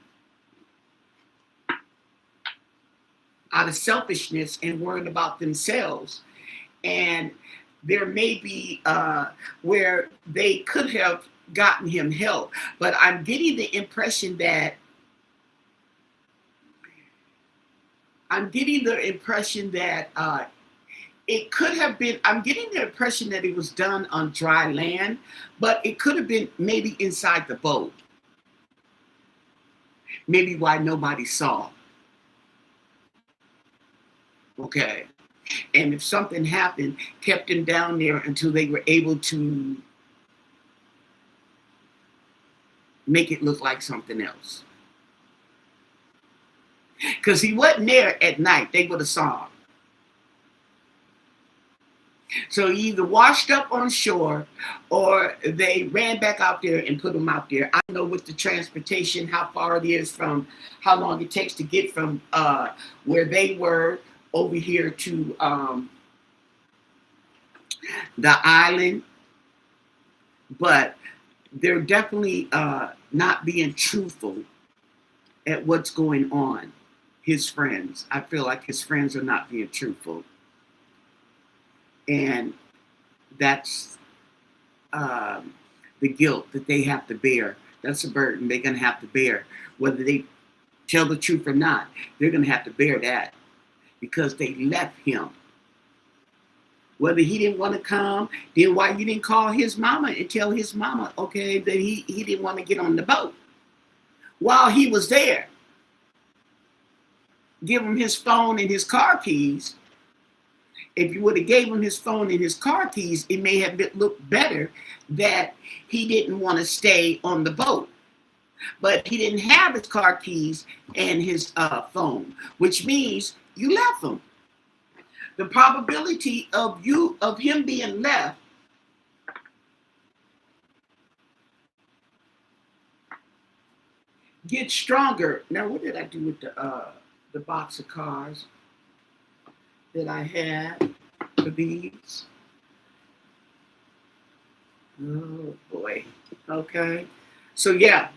out of selfishness and worrying about themselves. And there may be where they could have gotten him help, but I'm getting the impression that it could have been. I'm getting the impression that it was done on dry land, but it could have been maybe inside the boat. Maybe why nobody saw. Okay. And if something happened, kept him down there until they were able to make it look like something else. Because he wasn't there at night. They would have saw him. So he either washed up on shore or they ran back out there and put him out there. I don't know with the transportation, how far it is from, how long it takes to get from where they were over here to the island. But they're definitely not being truthful at what's going on. His friends. I feel like his friends are not being truthful. And that's the guilt that they have to bear. That's a burden they're going to have to bear. Whether they tell the truth or not, they're going to have to bear that because they left him. Whether he didn't want to come, then why you didn't call his mama and tell his mama, okay, that he didn't want to get on the boat while he was there. Give him his phone and his car keys. If you would have gave him his phone and his car keys, it may have looked better that he didn't want to stay on the boat. But he didn't have his car keys and his phone, which means you left him. The probability of him being left gets stronger. Now, what did I do with the box of cards that I had for these? Oh boy. Okay. So yeah,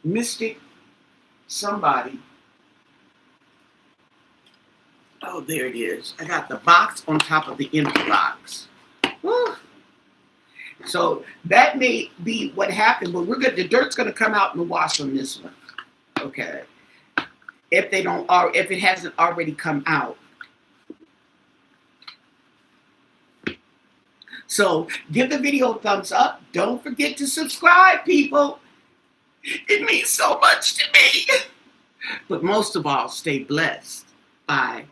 Mystic somebody. Oh, there it is. I got the box on top of the empty box. Woo. So that may be what happened, but we're good. The dirt's gonna come out in the wash on this one. Okay. If they don't, or if it hasn't already come out. So give the video a thumbs up. Don't forget to subscribe, people. It means so much to me. But most of all, stay blessed. Bye.